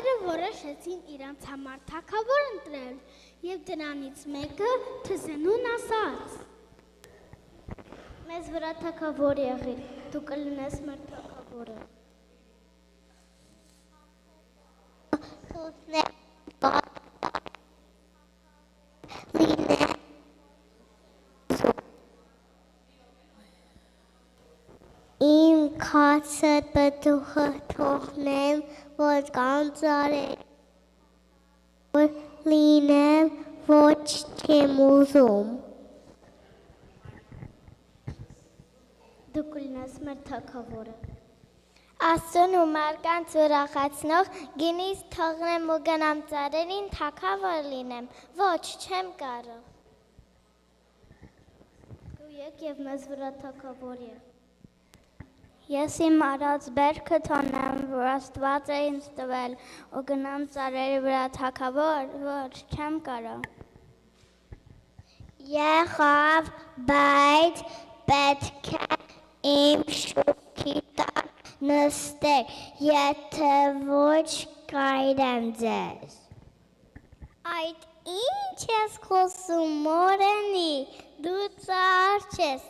Ծառերը որոշեցին իրանց համար թագավոր ընտրել և դրանից մեկը Թզենուն ասաց. Մեզ վրա թագավոր եղիր, դու կլինես մեր թագավորը։ Իմ քացդ բտուխը թողնեմ, որ կանծարել, որ լինեմ, ոչ չեմ ուզում։ Դու կլինես մեր թագավորը։ Աստծուն ու մարդկանց ուրախացնող գինից թողնեմ ու գնամ ծառերին թագավոր լինեմ, ոչ չեմ կարող։ Դու եկ և մեզ վրա թագավոր եղ։ Ես իմ արած բերքը թողնեմ, որ Աստված է ինձ տվել ու գնամ ծառերի վրա թագավոր, ոչ չեմ կարող։ Եղավ, բայց պետք է իմ շուքի տակ նստեք, եթե ոչ կայրեմ ձեզ։ Այդ ինչ ես խոսում, մորենի, դու ծառ չես,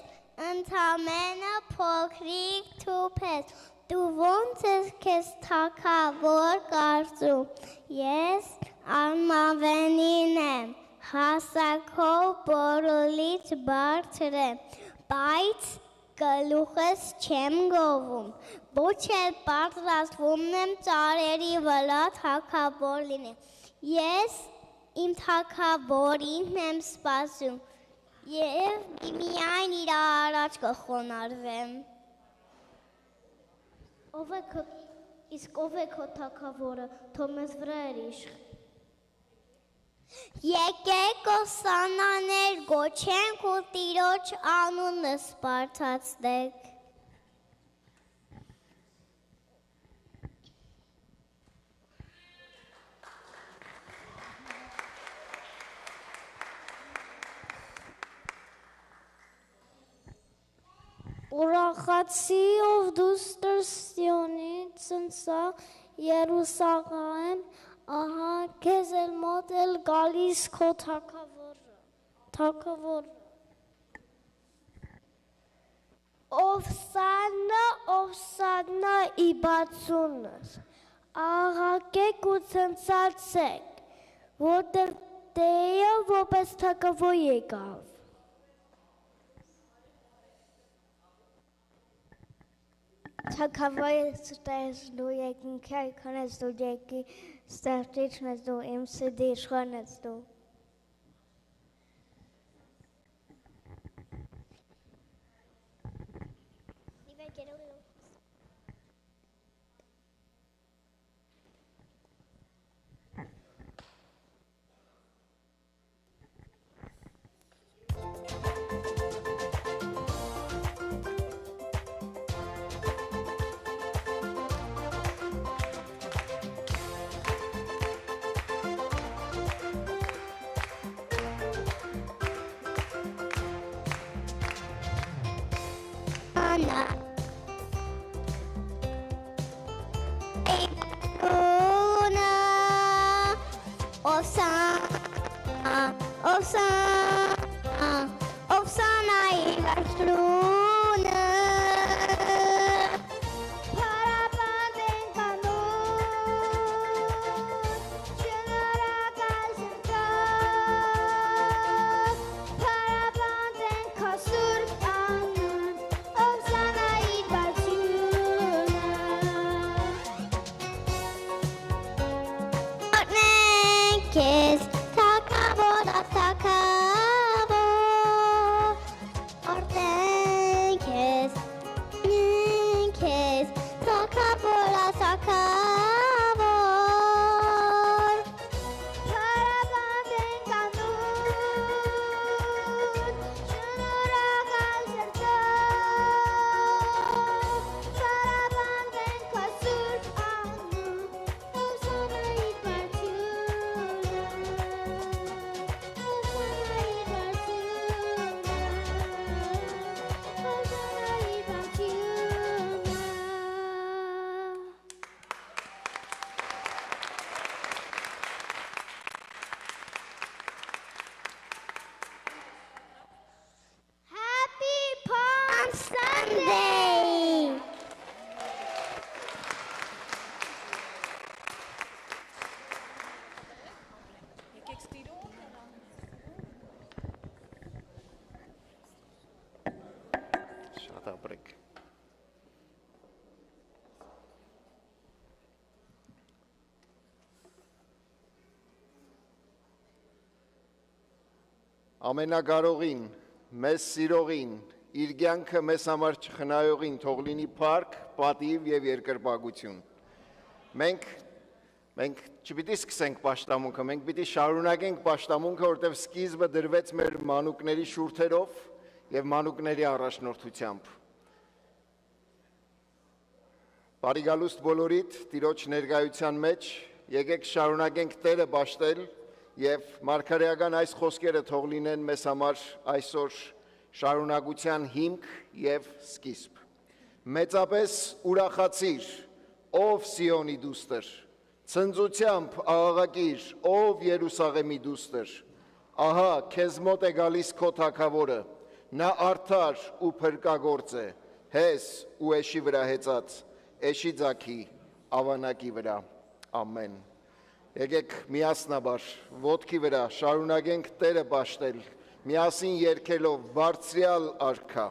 ընդամենը փոքրիկ թուփ ես, դու ոնց ես քեզ թագավոր կարծում, ես Արմավենին եմ, հասակով բոլորից բարձր եմ, բայց գլուխս չեմ գովում, ոչ էլ պատրաստվում եմ ծառերի վրա թագավոր լինեմ, ես իմ թագավորին եմ սպասում և միայն իր առաջ կխոնարհվեմ։ Իսկ ով է քո թագավորը, թող մեզ վրա էր իշխ։ Եկեք ուսանողներ, գոչենք ու Տիրոջ անունը սպարծացնենք։ Ուրախացի, ով դուստր Սիոնից ցնցա Երուսաղեմ, ահա քեզ էլ մոտ էլ գալիս քո թագավորը։ Ովսաննա իբացունս, աղաղեք ու ցնցացեք, որտև Տերը որպես թագավոր եկավ։ Թագավորը ստեղծու երկինքեր քնեց դու երկի ստեղծիչն ես դու իմ սրտի իշխանն ես դու։ Ովսանա ամենակարողին, մեզ սիրողին, իր կյանքը մեզ համար չխնայողին թող լինի փառք, պատիվ եւ երկրպագություն։ Մենք չպիտի սկսենք պաշտամունքը, մենք պիտի շարունակենք պաշտամունքը, որտեղ սկիզբը դրվեց մեր մանուկների շուրթերով եւ մանուկների առաջնորդությամբ։ Բարի գալուստ բոլորիդ Տիրոջ ներկայության մեջ, եկեք շարունակենք Տերը պաշտել եւ մարգարեական այս խոսքերը թող լինեն մեզ համար այսօր շարունակության հիմք եւ սկիզբ։ Մեծապես ուրախացիր, ով Սիոնի դուստր, ցնծությամբ աղաղակիր, ով Երուսաղեմի դուստր, ահա քեզ մոտ է գալիս քո թագավորը, նա արդար ու փրկագործ է, հես ու էշի վրա հեծած, էշի ձագի ավանակի վրա, ամեն։ Եկեք միասնաբար ոտքի վրա շարունակենք Տերը պաշտել, միասին երգելով բարձրյալ արքա։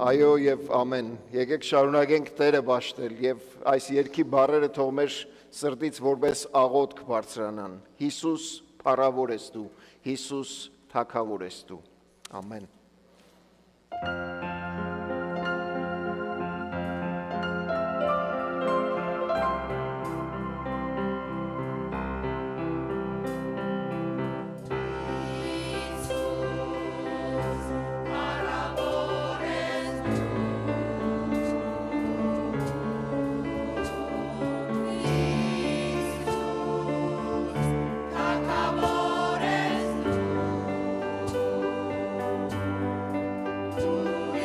Այո եւ ամեն, եկեք շարունակենք Տերը պաշտել եւ այս երգի բառերը թող մեր սրտից որպես աղոթք բարձրանան։ Հիսուս փառավոր ես դու, Հիսուս թագավոր ես դու։ Ամեն։ Thakավոր ես դու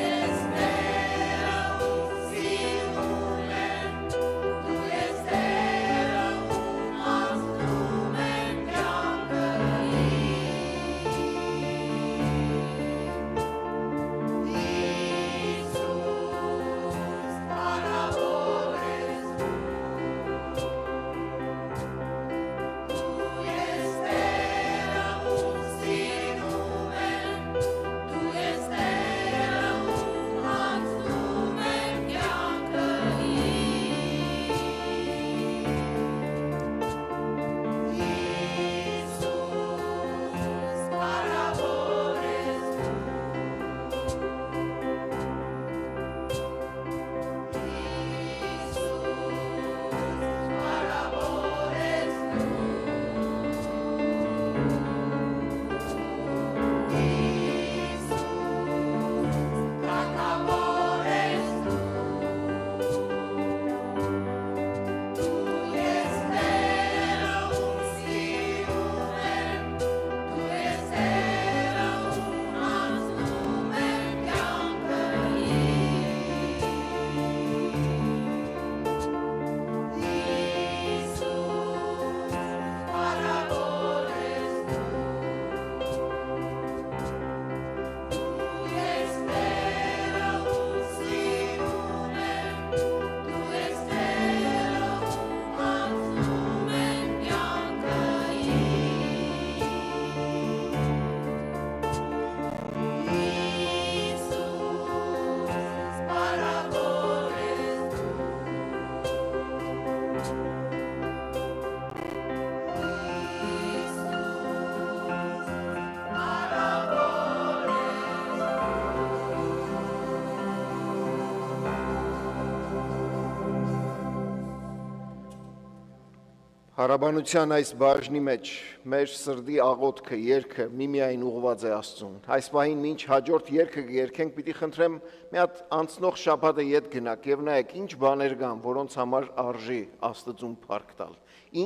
Հարաբանության այս բաժնի մեջ մեր սրդի աղոթքը, երգը միմիայն ուղղված է Աստծուն։ Այս պահին մինչ հաջորդ երգը կերգենք, պիտի խնդրեմ մի հատ անցնող շաբաթը ետ գնաք եւ նայեք ինչ բաներ կան, որոնց համար արժի Աստծուն փառք տալ։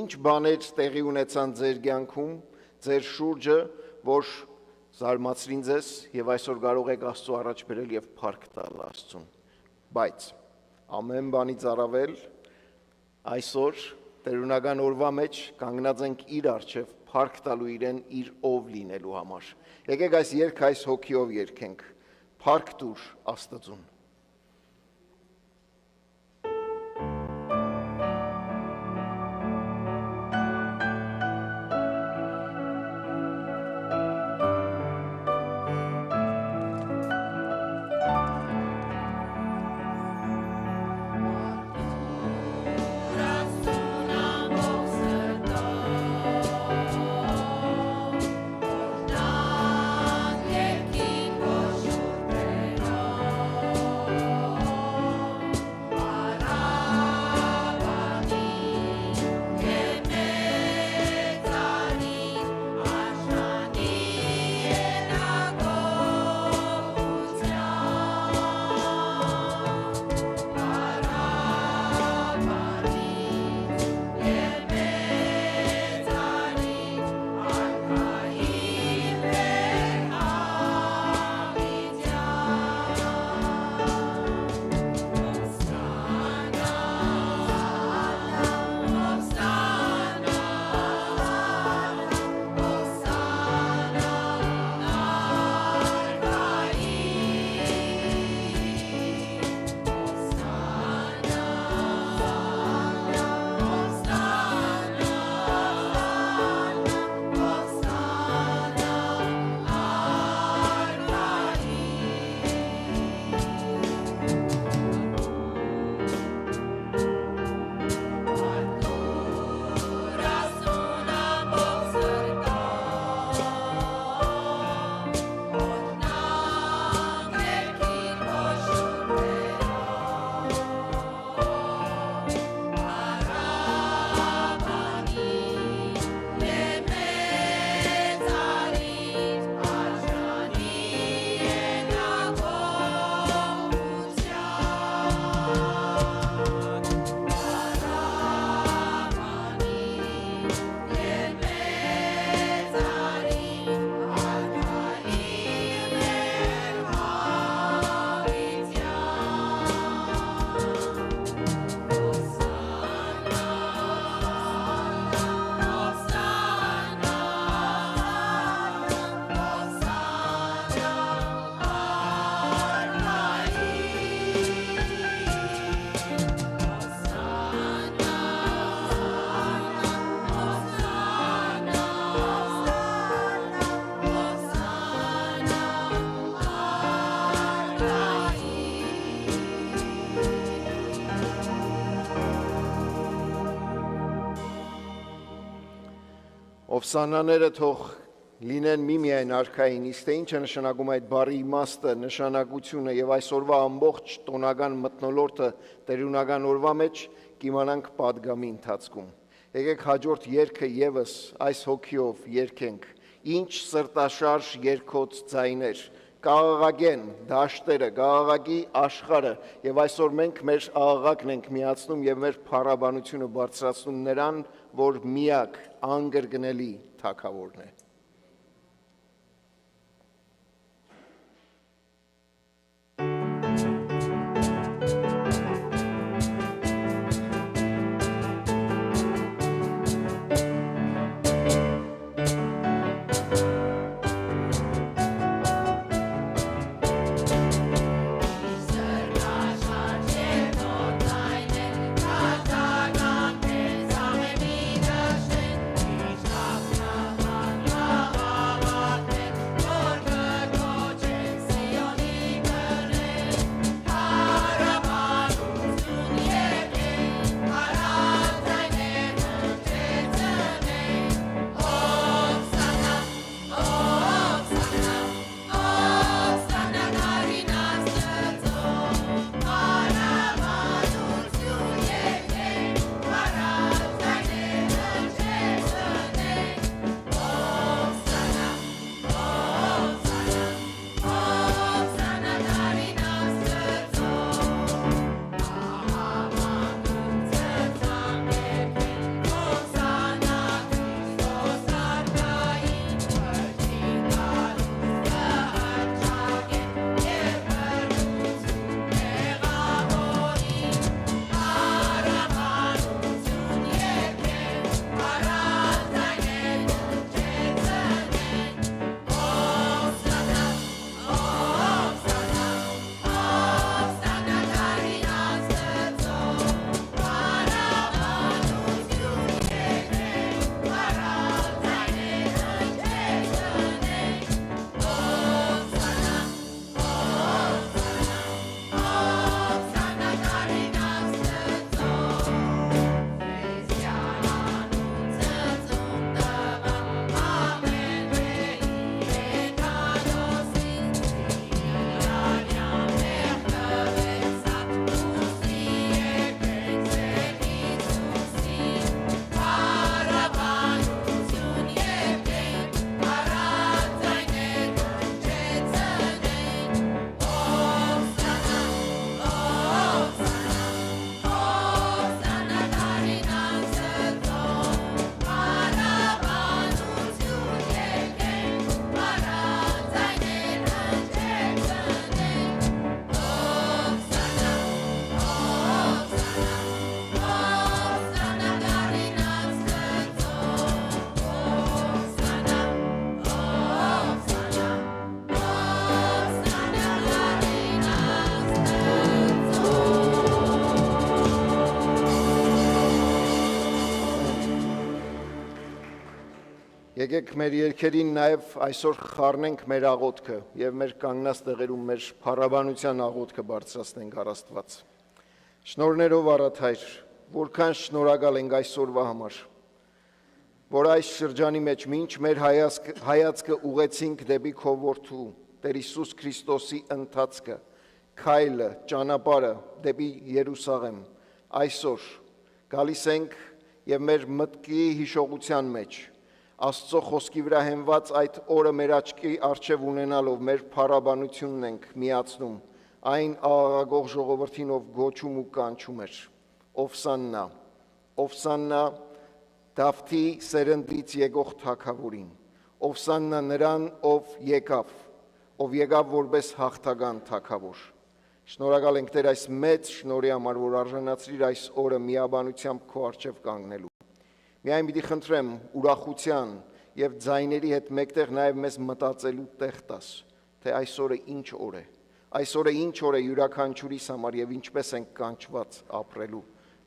Ինչ բաներ տեղի ունեցան ձեր կյանքում, ձեր շուրջը, որ զարմացրին ձեզ եւ այսօր կարող եք Աստծո առաջ բերել եւ փառք տալ Աստծուն։ Բայց ամեն բանից առավել այսօր Տերունական օրվա մեջ կանգնած ենք իր առջև փառք տալու իրեն իր ով լինելու համար։ Եկեք այս երգը այս հոգիով երգենք։ Փառք տուր Աստծուն։ Ովսանաները թող լինեն միմիայն արքային, իսկ թե ինչ է նշանակում այդ բառի իմաստը, նշանակությունը եւ այսօրվա ամբողջ տոնական մթնոլորտը տերունական օրվա մեջ կիմանանք падգամի ընթացքում։ Եկեք հաջորդ երգը եւս այս հոգիով երգենք։ Ինչ սրտաշարժ երգոց ձայներ կաղաղագեն դաշտերը, կաղաղագի աշխարհը եւ այսօր մենք մեր աղաղակն ենք միացնում եւ մեր փառաբանությունը բարձրացնում նրան, որ միակ անգրգնելի թագավորն է։ Ա Եկեք մեր երգերին նաև այսօր խառնենք մեր աղոթքը եւ մեր կանգնած տեղերում մեր փառաբանության աղոթքը բարձրացնենք առ Աստված։ Շնորհներով առատ Հայր, որքան շնորհակալ ենք այսօրվա համար, որ այս շրջանի մեջ մինչ մեր հայացքը ուղեցինք դեպի քո որդու Տեր Հիսուս Քրիստոսի ընթացքը, քայլը, ճանապարհը դեպի Երուսաղեմ, այսօր գալիս ենք եւ մեր մտքի հիշողության մեջ Աստծո խոսքի վրա հենված այդ օրը մեր աչքի առջև ունենալով մեր փառաբանությունն ենք միացնում այն աղաղակող ժողովրդին, ով գոչում ու կանչում էր. Ովսաննա, Ովսաննա Դավթի սերնդից եկող թագավորին, Ովսաննա նրան, ով եկավ որպես հաղթական թագավոր։ Շնորհակալ ենք Տեր այս մեծ շնորհի համար, որ արժանացրիր այս օրը միաբանությամբ քո առջև կանգնելու։ Միայն պիտի խնդրեմ ուրախության եւ ձայների հետ մեկտեղ նաեւ մեզ մտածելու տեղ տաս, թե այսօրը ինչ օր է։ Այսօրը ինչ օր է յուրաքանչյուրիս համար եւ ինչպես ենք կանչված ապրելու։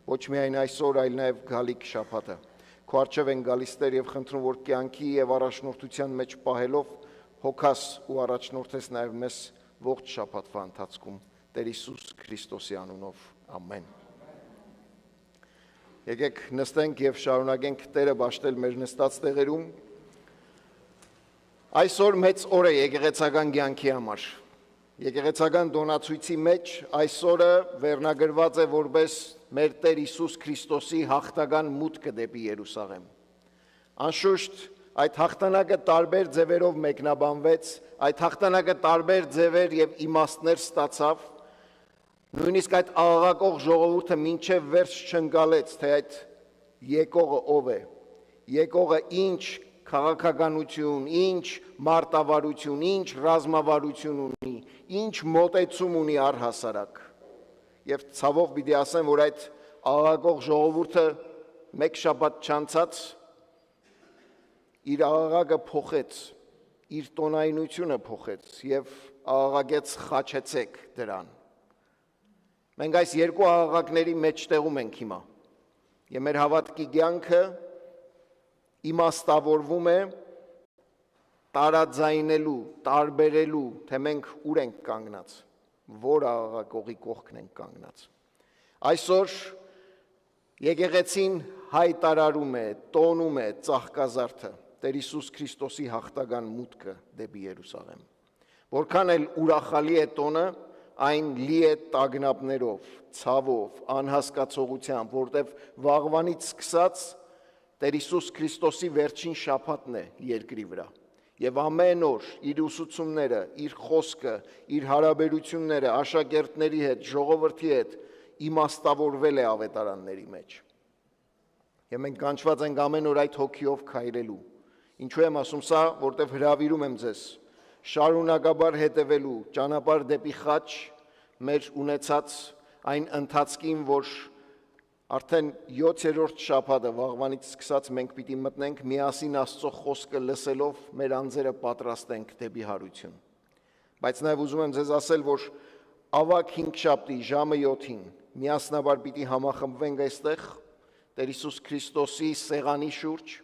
Ոչ միայն այսօր, այլ նաեւ գալիք շաբաթը։ Քո առջև են գալիս Տեր եւ խնդրում, որ կյանքի եւ առաջնորդության մեջ պահելով հոգաս ու առաջնորդես նաեւ մեզ ողջ շաբաթվա ընթացքում Տեր Հիսուս Քրիստոսի անունով։ Ամեն։ Եկեք նստենք եւ շարունակենք Տերը բաշխել մեր նստած տեղերում։ Այսօր մեծ օր է եկեղեցական կյանքի համար։ Եկեղեցական դոնացույցի մեջ այսօրը վերնագրված է որպես մեր Տեր Հիսուս Քրիստոսի հաղթական մուտքը դեպի Երուսաղեմ։ Անշուշտ այդ հաղթանակը տարբեր ձևերով մեկնաբանվեց, այդ հաղթանակը տարբեր ձևեր եւ իմաստներ ստացավ։ Նույնիսկ այդ աղաղակող ժողովուրդը մինչև վերջ չընկալեց, թե այդ եկողը ով է, եկողը ինչ քաղաքականություն, ինչ մարտավարություն, ինչ ռազմավարություն ունի, ինչ մոտեցում ունի առհասարակ։ Եվ ցավով պիտի ասեմ, որ այդ աղաղակող ժողովուրդը մեկ շաբաթ չանցած իր աղաղակը փոխեց, իր տոնայնությունը փոխեց եւ աղաղակեց խաչեցեք դրան։ Մենք այս երկու աղաղակների մեջտեղում ենք հիմա, եւ մեր հավատքի կյանքը իմաստավորվում է տարաձայնելու, տարբերելու, թե մենք ուր ենք կանգնած, որ աղաղակողի կողքն ենք կանգնած։ Այսօր եկեղեցին հայտարարում է, տոնում է ծաղկազարդը Տեր Հիսուս Քրիստոսի հաղթական մուտքը դեպի Երուսաղեմ։ Որքան էլ ուրախալի է տոնը, այն լի է տագնապներով, ցավով, անհասկացողությամբ, որտեղ վաղվանից սկսած Տեր Հիսուս Քրիստոսի վերջին շաբաթն է երկրի վրա։ Եվ ամեն օր իր ուսուցումները, իր խոսքը, իր հարաբերությունները աշակերտների հետ, ժողովրդի հետ իմաստավորվել է ավետարանների մեջ։ Եվ մենք կանչված ենք ամեն օր այդ հոգիով քայլելու։ Ինչու եմ ասում սա, որտեղ հրավիրում եմ ձեզ շարունակաբար հետևելու ճանապարհ դեպի խաչ մեր ունեցած այն ընթացքին, որ արդեն 7-րդ շաբաթը վաղվանից սկսած մենք պիտի մտնենք միասին Աստծո խոսքը լսելով մեր անձերը պատրաստենք դեպի հարություն։ Բայց նաև ուզում եմ ձեզ ասել, որ ավագ 5 շաբթի ժամը 7-ին միասնաբար պիտի համախմբվենք այստեղ Տեր Հիսուս Քրիստոսի սեղանի շուրջ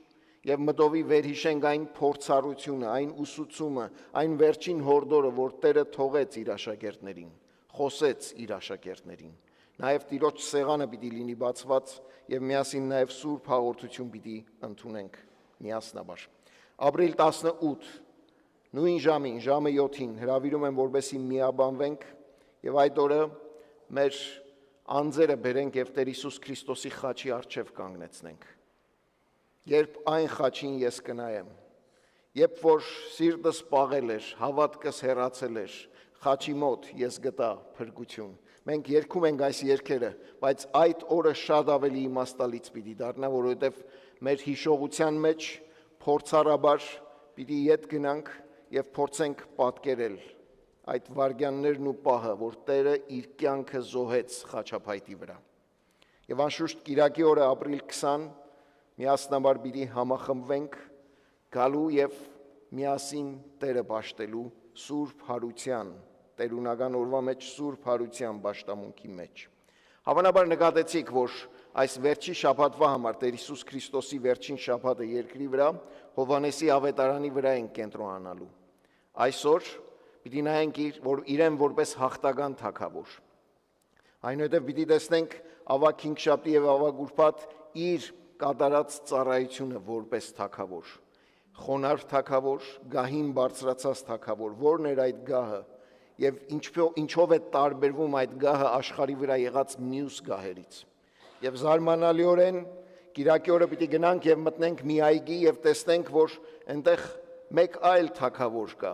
եւ մտովի վերհիշենք այն փորձառությունը, այն ուսուցումը, այն վերջին հորդորը, որ Տերը թողեց իր աշակերտներին, խոսեց իր աշակերտներին։ Նաեւ Տիրոջ սեղանը պիտի լինի բացված եւ միասին նաեւ սուրբ հաղորդություն պիտի ընդունենք միասնաբար։ Ապրիլ 18 նույն ժամին, ժամը 7-ին հրավիրում եմ, որպեսզի միաբանվենք եւ այդ օրը մեր անձերը բերենք եւ Տեր Հիսուս Քրիստոսի խաչի առջև կանգնեցնենք։ Երբ այն խաչին ես կնայեմ, երբ որ սիրտս պաղել էր, հավատքս հեռացել էր, խաչի մոտ ես գտա փրկություն։ Մենք երգում ենք այս երգերը, բայց այդ օրը շատ ավելի իմաստալից պիտի դառնա, որովհետև մեր հիշողության մեջ փորձառաբար պիտի ետ գնանք եւ փորձենք պատկերել այդ վարգյաններն ու պահը, որ Տերը իր կյանքը զոհեց խաչափայտի վրա։ Եվ անշուշտ Կիրակի օրը ապրիլ 20 միասնաբար պիտի համախմբվենք գալու եւ միասին Տերը պաշտելու սուրբ հարության, տերունական օրվա մեջ սուրբ հարության պաշտամունքի մեջ։ Հավանաբար նկատեցիք, որ այս վերջի շաբաթվա համար, Տեր Հիսուս Քրիստոսի վերջին շաբաթը երկրի վրա, Հովհաննեսի ավետարանի վրա ենք կենտրոնանալու։ Այսօր պիտի նայենք իրեն որպես հաղթական թագավոր։ Այնուհետև պիտի տեսնենք ավագ հինգշաբթի եւ ավագ ուրբաթ իր կատարած ծառայությունը որպես թագավոր։ Խոնարհ թագավոր, գահին բարձրացած թագավոր, որն էր այդ գահը եւ ինչով է տարբերվում այդ գահը աշխարհի վրա եղած մյուս գահերից։ Եվ զարմանալիորեն Կիրակի օրը պիտի գնանք եւ մտնենք մի այգի եւ տեսնենք, որ այնտեղ մեկ այլ թագավոր կա,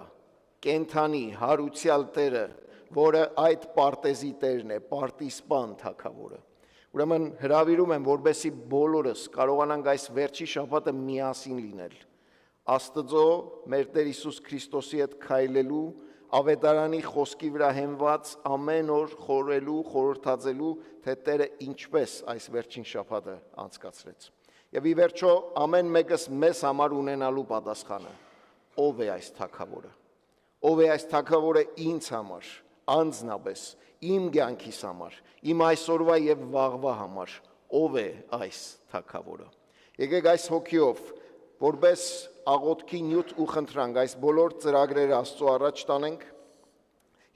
կենթանի հարուցյալ Տերը, որը այդ պարտեզի տերն է, պարտիսպան թագավորը։ Ուրեմն հրավիրում եմ, որպեսզի բոլորս կարողանանք այս վերջի շաբաթը միասին լինել, Աստծո մեր Տեր Հիսուս Քրիստոսի հետ քայլելու, ավետարանի խոսքի վրա հենված ամեն օր խորելու, խորհրդածելու, թե Տերը ինչպես այս վերջին շաբաթը անցկացրեց։ Եվ ի վերջո ամեն մեկս մեզ համար ունենալու պատասխանը. ով է այս թագավորը։ Ով է այս թագավորը ինձ համար, անձնապես, իմ կյանքիս համար, իմ այսօրվա եւ վաղվա համար, ով է այս թագավորը։ Եկեք այս հոգիով, որպես աղոթքի նյութ ու խնդրանք այս բոլոր ծրագրերը Աստծո առաջ տանենք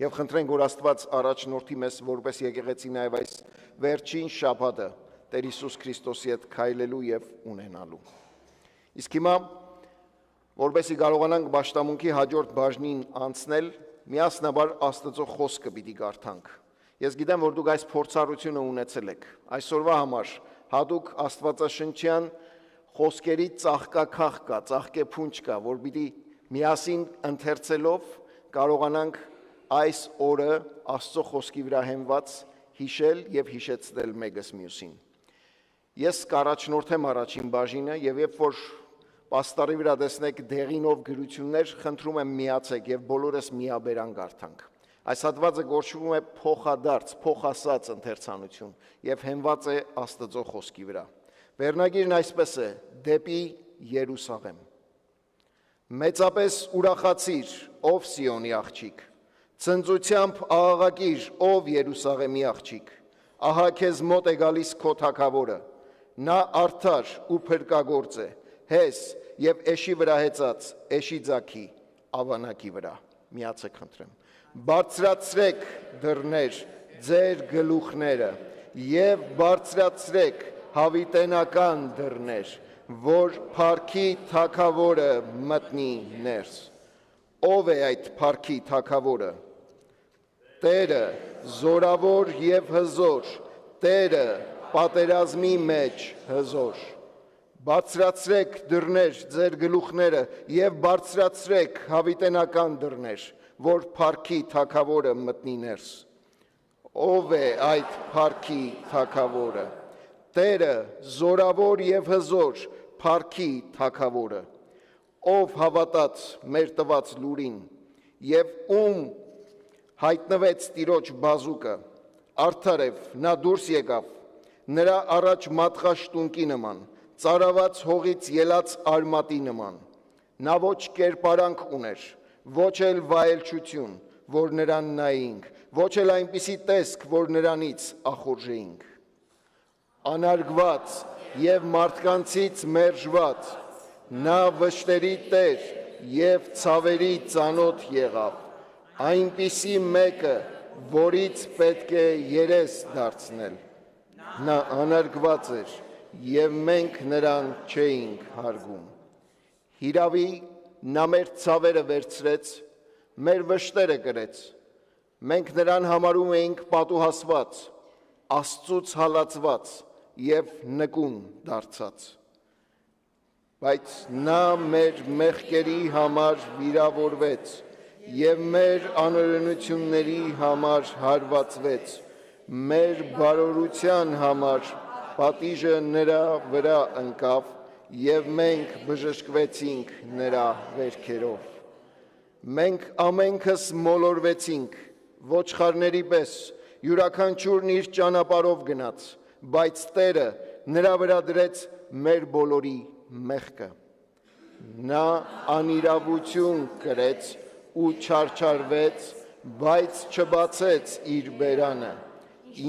եւ խնդրենք, որ Աստված առաջնորդի մեզ որպես եկեղեցի նաեւ այս վերջին շաբաթը Տեր Հիսուս Քրիստոսի հետ քայլելու եւ ունենալու։ Իսկ հիմա, որպեսզի կարողանանք պաշտամունքի հաջորդ բաժնին անցնել, միասնաբար Աստծո խոսքը պիտի կարդանք։ Ես գիտեմ, որ դուք այս փորձառությունը ունեցել եք։ Այսօրվա համար հատուկ Աստվածաշնչյան խոսքերի ծաղկաքաղ կա, ծաղկեփունջ կա, որ պիտի միասին ընթերցելով կարողանանք այս օրը Աստծո խոսքի վրա հենված հիշել եւ հիշեցնել մեկս մյուսին։ Ես կառաջնորդեմ առաջին բաժինը եւ երբ որ պաստառի վրա տեսնեք դեղինով գրություններ, խնդրում եմ միացեք եւ բոլորս միաբերան կարդանք։ Այս հատվածը կոչվում է փոխադարձ, փոխասած ընթերցանություն եւ հենված է Աստծո խոսքի վրա։ Վերնագիրն այսպես է. դեպի Երուսաղեմ։ Մեծապես ուրախացիր, ով Սիոնի աղջիկ, ցնծությամբ աղաղակիր, ով Երուսաղեմի աղջիկ, ահա քեզ մոտ է գալիս քո թագավորը, նա արդար ու փրկագործ է, հես եւ էշի վրա հեծած, էշի ձագի ավանակի վրա։ Միացեք խնդրեմ։ Բարձրացրեք դռներ ձեր գլուխները եւ բարձրացրեք հավիտենական դռներ, որ փառքի թագավորը մտնի ներս։ Ով է այդ փառքի թագավորը։ Տերը զորավոր եւ հզոր, Տերը պատերազմի մեջ հզոր։ Բարձրացրեք դռներ ձեր գլուխները եւ բարձրացրեք հավիտենական դռներ, որ փառքի թագավորը մտնի ներս։ Ով է այդ փառքի թագավորը։ Տերը զորավոր եւ հզոր, փառքի թագավորը, ով հավատաց մեր տված լուրին եւ ում հայտնվեց Տիրոջ բազուկը, արդարև նա դուրս եկավ, նրա առաջ մատղաշտունկի նման, ծարաված հողից ելած արմատի նման, նա ոչ կերպարանք ուներ, ոչ էլ վայելչություն, որ նրան նայինք, ոչ էլ այնպիսի տեսք, որ նրանից ախորժեինք։ Անարգված եւ մարդկանցից մերժված, նա վշտերի տեր եւ ցավերի ծանոթ եղավ, այնպիսի մեկը, որից պետք է երես դարձնել։ Նա անարգված էր եւ մենք նրան չէինք հարգում։ Հիրավի նա մեր ցավերը վերցրեց, մեր վշտերը կրեց։ Մենք նրան համարում էինք պատուհասված, Աստծուց հալածված եւ նկուն դարձած։ Բայց նա մեր մեղքերի համար վիրավորվեց եւ մեր անօրենությունների համար հարվածվեց, մեր բարօրության համար պատիժը նրա վրա ընկավ եւ մենք բժշկվեցինք նրա վերքերով։ Մենք ամենքս մոլորվեցինք, ոչխարների պես, յուրաքանչյուրն իր ճանապարհով գնաց, բայց Տերը նրա վրա դրեց մեր բոլորի մեղքը։ Նա անիրավություն կրեց ու չարչարվեց, բայց չբացեց իր բերանը,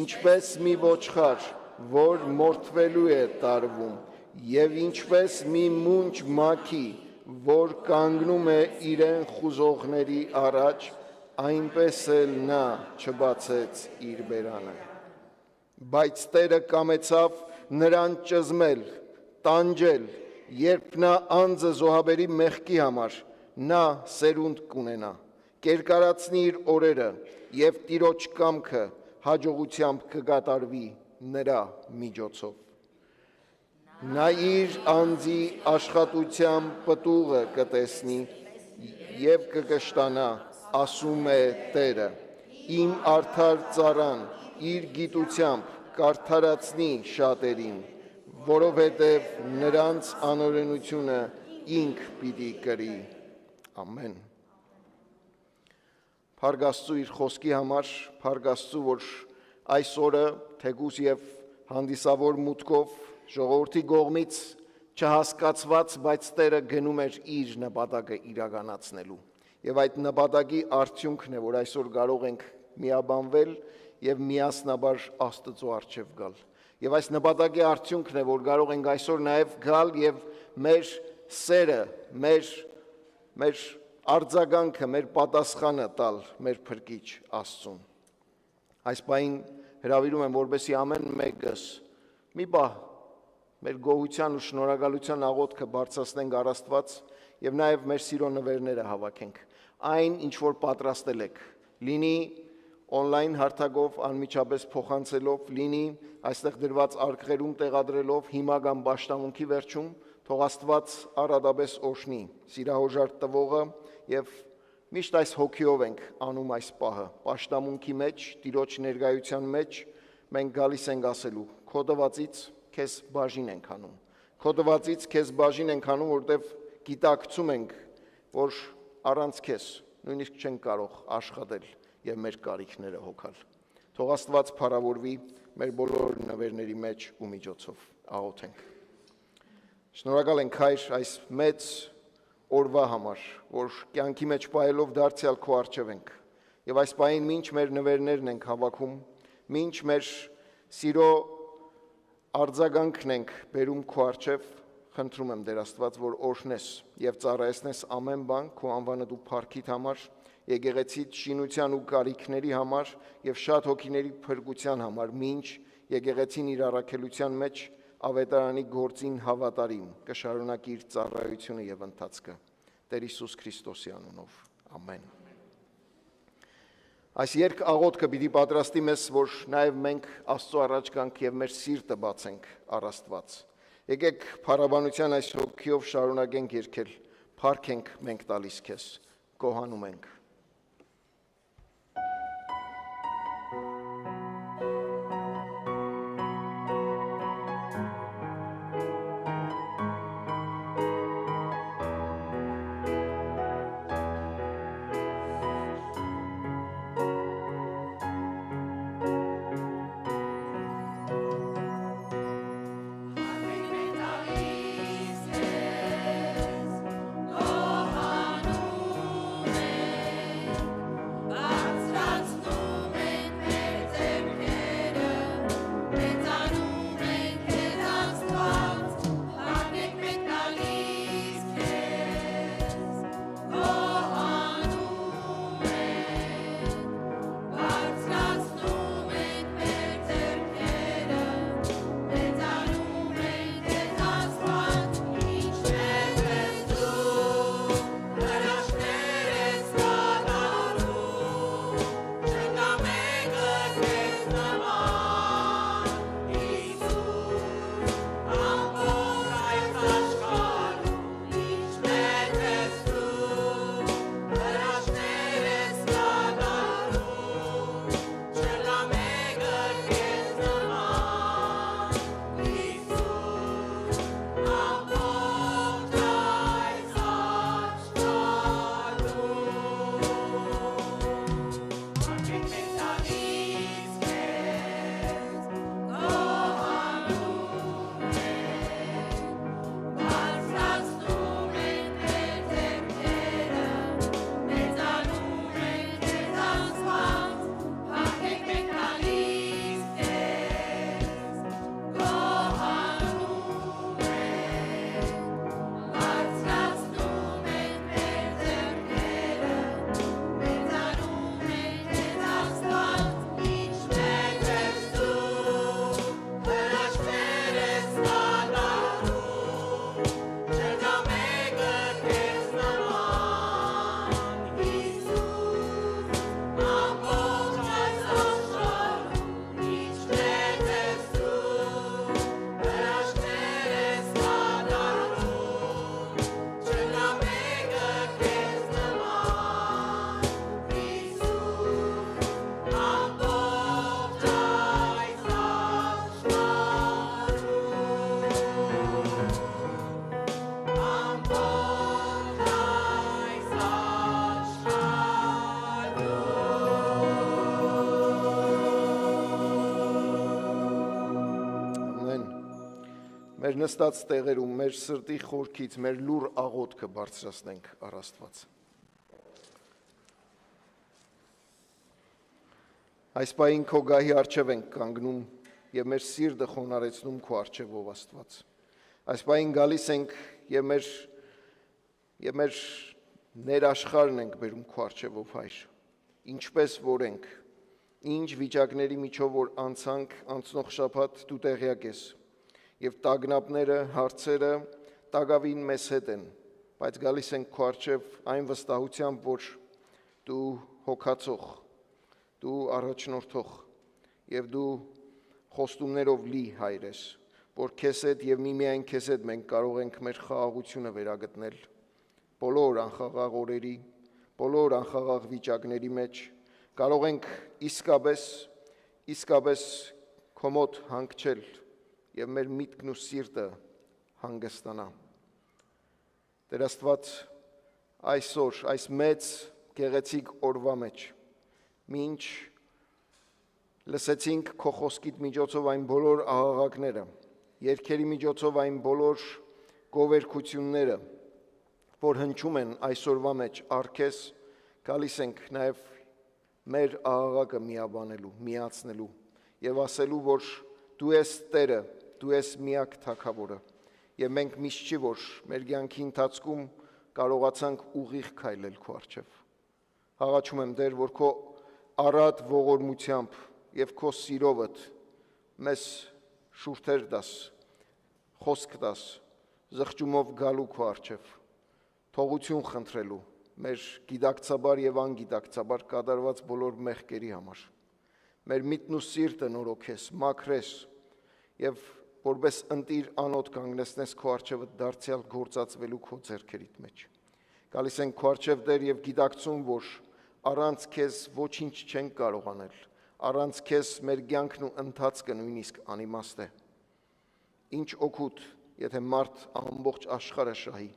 ինչպես մի ոչխար, որ մորթվելու է տարվում, եւ ինչպես մի մունջ մաքի, որ կանգնում է իրեն խուզողների առաջ, այնպես էլ նա չբացեց իր բերանը։ Բայց Տերը կամեցավ նրան ճզմել, տանջել, երբ նա անձը զոհաբերի մեղքի համար, նա սերունդ կունենա, կերկարացնի իր օրերը եւ Տիրոջ կամքը հաջողությամբ կկատարվի նրա միջոցով։ Նա իր անձի աշխատության պտուղը կտեսնի եւ կկշտանա, ասում է Տերը, իմ արդար ծառան իր գիտությամբ կարդարացնի շատերին, որովհետև նրանց անօրենությունը ինք պիտի կրի։ Ամեն։ Փառք Աստծու իր խոսքի համար, փառք Աստծու, որ այս օրը թեկուզ եւ հանդիսավոր մուտքով ժողովրդի կողմից չհասկացված, բայց Տերը գնում էր իր նպատակը իրականացնելու։ Եվ այդ նպատակի արդյունքն է, որ այսօր կարող ենք միաբանվել եւ միասնաբար Աստծո առջև գալ։ Եվ այս նպատակի արդյունքն է, որ կարող ենք այսօր նաեւ գալ եւ մեր սերը, մեր արձագանքը, մեր պատասխանը տալ մեր Փրկիչ Աստծուն։ Այս բանին հրավիրում եմ, որպեսզի ամեն մեկս մի բահ մեր գոհության ու շնորհակալության աղոթքը բարձրացնենք առ Աստված եւ նաեւ մեր սիրո նվերները հավաքենք։ Այն, ինչ որ պատրաստել եք, լինի on-line հարթակով անմիջապես փոխանցելով, լինի այստեղ դրված արկղերում տեղադրելով, հիմա կամ պաշտամունքի վերջում, թող Աստված առատապես օրհնի սիրահոժար տվողը եւ միշտ այս հոգիով ենք անում այս պահը, պաշտամունքի մեջ, Տիրոջ ներկայության մեջ մենք գալիս ենք ասելու, քո տվածից քեզ բաժին ենք անում, քո տվածից քեզ բաժին ենք անում, որտեվ գիտակցում ենք, որ առանց քեզ նույնիսկ չենք կարող աշխատել եւ մեր կարիքները հոգալ։ Թող Աստված փառավորվի մեր բոլոր նվերների մեջ ու միջոցով։ Աղոթենք։ Շնորհակալ ենք Հայր այս մեծ օրվա համար, որ կյանքի մեջ պահելով դարձյալ քո առջև ենք։ Եվ այս պահին մինչ մեր նվերներն ենք հավաքում, մինչ մեր սիրո արձագանքն ենք բերում քո առջև, խնդրում եմ Տեր Աստված, որ օրհնես եւ ծառայեցնես ամեն բան քո անվանը դու փառքիդ համար, եկեղեցիդ շինության ու կարիքների համար եւ շատ հոգիների փրկության համար, մինչ եկեղեցին իր առաքելության մեջ ավետարանի գործին հավատարիմ կշարունակի իր ծառայությունը եւ ընթացքը Տեր Հիսուս Քրիստոսի անունով։ Ամեն։ Այս երկ աղոթքը պիտի պատրաստի մեզ, որ նաեւ մենք Աստծո առաջ գանք եւ մեր սիրտը բացենք առ Աստված։ Եկեք փառաբանության այս հոգիով շարունակենք երգել, փառք ենք մենք տալիս քեզ, գոհանում ենք։ Amen. մեր նստած տեղերում, մեր սրտի խորքից, մեր լուր աղոթքը բարձրացնենք առ Աստված։ Այս պահին քո գահի առջև ենք կանգնում եւ մեր սիրտը խոնարհեցնում քո առջևով Աստված։ Այս պահին գալիս ենք եւ մեր ներաշխարհն ենք բերում քո առջևով Հայր։ Ինչպես որ ենք, ինչ վիճակների միջով որ անցանք, անցնող շաբաթ դու տեղյակ ես։ Եվ տագնապները, հարցերը տագավին մեզ հետ են, բայց գալիս ենք քո առջև այն վստահությամբ, որ դու հոգացող, դու առաջնորդող եւ դու խոստումներով լի Հայր ես, որ քեզ հետ եւ միմիայն քեզ հետ մենք կարող ենք մեր խաղաղությունը վերագտնել բոլոր անխաղաղ օրերի, բոլոր անխաղաղ վիճակների մեջ, կարող ենք իսկապես քո մոտ հանգչել եւ մեր միտքն ու սիրտը հանգստանա։ Տեր Աստված, այսօր, այս մեծ գեղեցիկ օրվա մեջ, մինչ լսեցինք քո խոսքիդ միջոցով այն բոլոր աղաղակները, երգերի միջոցով այն բոլոր գովերքությունները, որ հնչում են այսօրվա մեջ առքես, գալիս ենք նաև մեր աղաղակը միաբանելու, միացնելու եւ ասելու, որ դու ես Տերը, դու ես միակ Թագավորը եւ մենք միշտ չի որ մեր կյանքի ընթացքում կարողացանք ուղիղ քայլել քո առջև։ Հաղաչում եմ Տեր, որ քո առատ ողորմությամբ եւ քո սիրովդ մեզ շուրթեր տաս, խոսք տաս, զղջումով գալու քո առջև, թողություն խնդրելու մեր գիտակցաբար եւ անգիտակցաբար կատարված բոլոր մեղքերի համար։ Մեր միտքն ու սիրտը նորոգես, մաքրես եւ որպես ընտիր անոտ կանգնեցնես քո առջևը դարձյալ գործածվելու քո ձեռքերիդ մեջ։ Գալիս ենք քո առջև Տեր եւ գիտակցում, որ առանց քեզ ոչինչ չենք կարող անել, առանց քեզ մեր կյանքն ու ընթացքը նույնիսկ անիմաստ է։ Ինչ օգուտ, եթե մարդ ամբողջ աշխարհը շահի,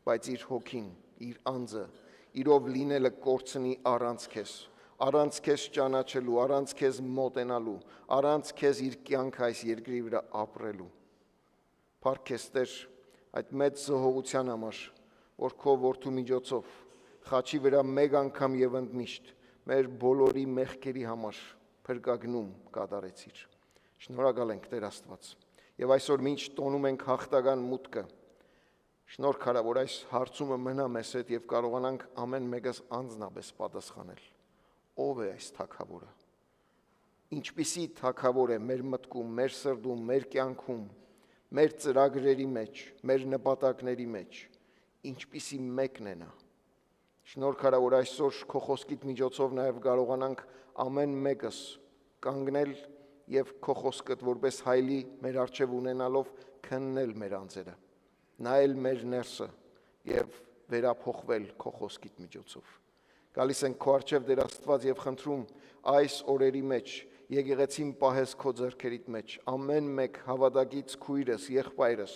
բայց իր հոգին, իր անձը, իրով լինելը կորցնի առանց քեզ ճանաչելու, առանց քեզ մոտենալու, առանց քեզ իր կյանքը այս երկրի վրա ապրելու։ Փառք քեզ Տեր այդ մեծ զոհողության համար, որ քո որդու միջոցով խաչի վրա մեկ անգամ եւ ընդմիշտ մեր բոլորի մեղքերի համար փրկագնում կատարեցիր։ Շնորհակալ ենք Տեր Աստված։ Եվ այսօր մինչ տոնում ենք հաղթական մուտքը, շնորհ քարա, որ այս հարցումը մնա մեզ հետ եւ կարողանանք ամեն մեկս անձնապես պատասխանել։ Ո՞վ է այս Թագավորը։ Ինչպիսի Թագավոր է մեր մտքում, մեր սրտում, մեր կյանքում, մեր ծրագրերի մեջ, մեր նպատակների մեջ, ինչպիսի մեկն է նա։ Շնորհ քարա, որ այսօր քո խոսքիդ միջոցով նաեւ կարողանանք ամեն մեկս կանգնել եւ քո խոսքդ որպես հայլի մեր առջև ունենալով քննել մեր անձերը, նայել մեր ներսը եւ վերափոխվել քո խոսքիդ միջոցով։ Գալիս ենք քո առջև Տեր Աստված եւ խնդրում այս օրերի մեջ եկեղեցին պահես քո ձեռքերիդ մեջ, ամեն մեկ հավատակից քույրս, եղբայրս,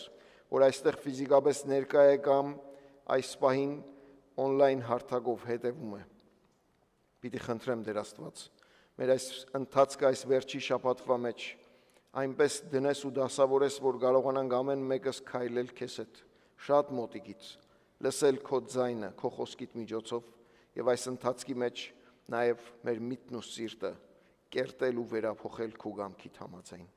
որ այստեղ ֆիզիկապես ներկա է կամ այս պահին on-line հարթակով հետևում է։ Պիտի խնդրեմ Տեր Աստված, մեր այս ընթացքը այս վերջի շաբաթվա մեջ այնպես դնես ու դասավորես, որ կարողանանք ամեն մեկս քայլել քեզ հետ, շատ մոտիկից, լսել քո ձայնը, քո խոսքիդ միջոցով եւ այս ընթացքի մեջ նաեւ մեր միտքն ու սիրտը կերտել ու վերափոխել քո գամքիդ համաձայն,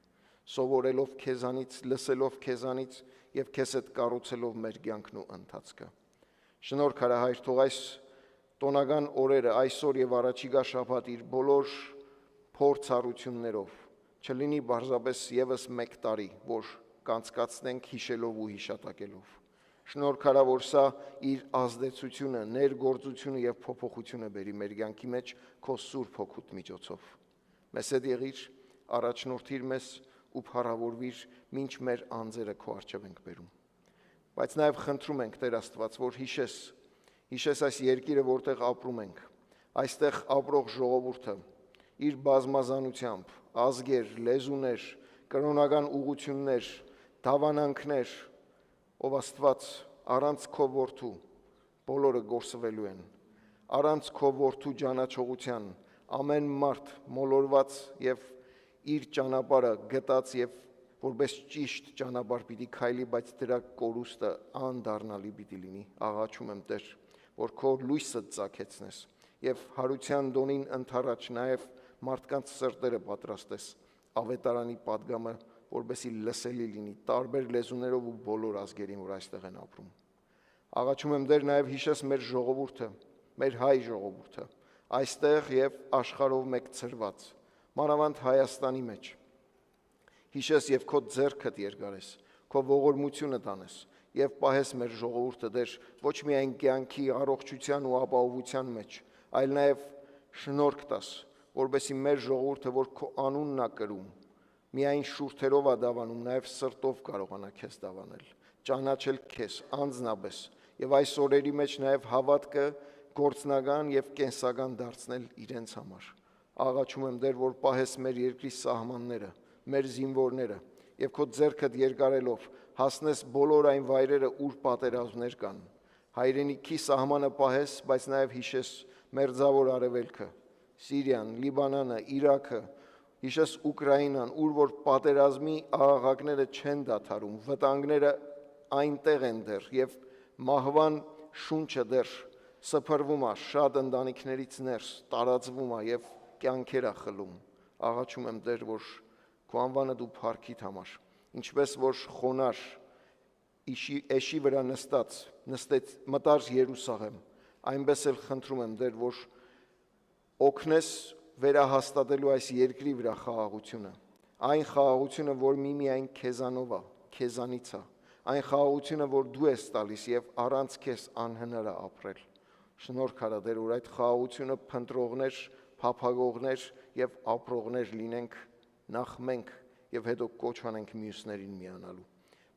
սովորելով քեզանից, լսելով քեզանից եւ քեզ հետ կառուցելով մեր կյանքն ու ընթացքը։ Շնորհ քարա Հայր, թող այս տոնական օրերը այսօր եւ առաջիկա շաբաթ իր բոլոր փորձառություններով չլինի բարձրապես եւս մեկ տարի, որ կանցկացնենք հիշելով ու հիշատակելով։ Շնորհ քարա, որ սա իր ազդեցությունը, ներգործությունը եւ փոփոխությունը բերի մեր կյանքի մեջ քո Սուրբ Հոգուտ միջոցով։ Մեզ հետ եղիր, առաջնորդիր մեզ ու փառավորվիր, մինչ մեր անձերը քո առջև ենք բերում։ Բայց նաեւ խնդրում ենք Տեր Աստված, որ հիշես այս երկիրը, որտեղ ապրում ենք, այստեղ ապրող ժողովուրդը իր բազմազանությամբ, ազգեր, լեզուներ, կրոնական ուղղություններ, դավանանքներ, ով Աստված, առանց քո որդու բոլորը գործվելու են, առանց քո որդու ճանաչողության ամեն մարդ մոլորված եւ իր ճանապարհը գտած եւ որպես ճիշտ ճանապարհ պիտի քայլի, բայց դրա կորուստը անդառնալի պիտի լինի։ Աղաչում եմ Տեր, որ քո լույսը ծագեցնես եւ հարության դոնին ընթառաջ նաեւ մարդկանց սրտերը պատրաստես ավետարանի падգամը, որպեսի լսելի լինի տարբեր լեզուներով ու բոլոր ազգերին, որ այստեղ են ապրում։ Աղաչում եմ Տեր նաեւ հիշես մեր ժողովուրդը, մեր հայ ժողովուրդը, այստեղ եւ աշխարհով մեկ ծրված, մանավանդ Հայաստանի մեջ։ Հիշես եւ քո ձեռքդ երկարես, քո ողորմությունը տանես եւ պահես մեր ժողովուրդը Տեր ոչ միայն կյանքի առողջության ու ապահովության մեջ, այլ նաեւ շնորհք տաս, որովհետեւ մեր ժողովուրդը, որ քո անունն է կրում, միայն շուրթերով է դավանում, նաեւ սրտով կարողանա քեզ դավանել, ճանաչել քեզ անձնապես եւ այս օրերի մեջ նաեւ հավատքը գործնական եւ կենսական դարձնել իրենց համար։ Աղաչում եմ Տեր, որ պահես մեր երկրի սահմանները, մեր զինվորները եւ քո ձեռքդ երկարելով հասնես բոլոր այն վայրերը, ուր պատերազմներ կան։ Հայրենիքի սահմանը պահես, բայց նաեւ հիշես մերձավոր արևելքը, Սիրիան, Լիբանանը, Իրաքը, հիշես Ուկրաինան, ուր որ պատերազմի աղաղակները չեն դադարում, վտանգները այնտեղ են դեռ եւ մահվան շունչը դեռ սփռվում է շատ ընտանիքներից ներս, տարածվում է եւ կյանքեր է խլում։ Աղաչում եմ Տեր, որ քո անվանը դու փառքիդ համար, ինչպես որ խոնար էշի վրա մտար Երուսաղեմ, այնպես էլ խնդրում եմ Տեր, որ օգնես վերահաստատելու այս երկրի վրա խաղաղությունը, այն խաղաղությունը, որ միմիայն քեզանով է, քեզանից է, այն խաղաղությունը, որ դու ես տալիս եւ առանց քեզ անհնար է ապրել։ Շնորհք արա Տեր, որ այդ խաղաղությունը փնտրողներ, փափագողներ եւ ապրողներ լինենք նախ մենք եւ հետո կոչ անենք մյուսներին միանալու։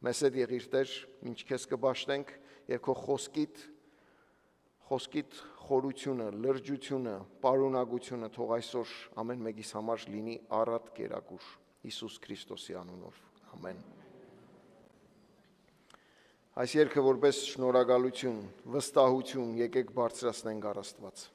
Մեզ հետ եղիր Տեր, ինչ քեզ կբաշխենք եւ քո խոսքիդ խորությունը, լրջությունը, պարունակությունը թող այսօր ամեն մեկիս համար լինի առատ կերակուր Հիսուս Քրիստոսի անունով։ Ամեն։ Այս երգը որպես շնորհակալություն, վստահություն եկեք բարձրացնենք առ Աստված։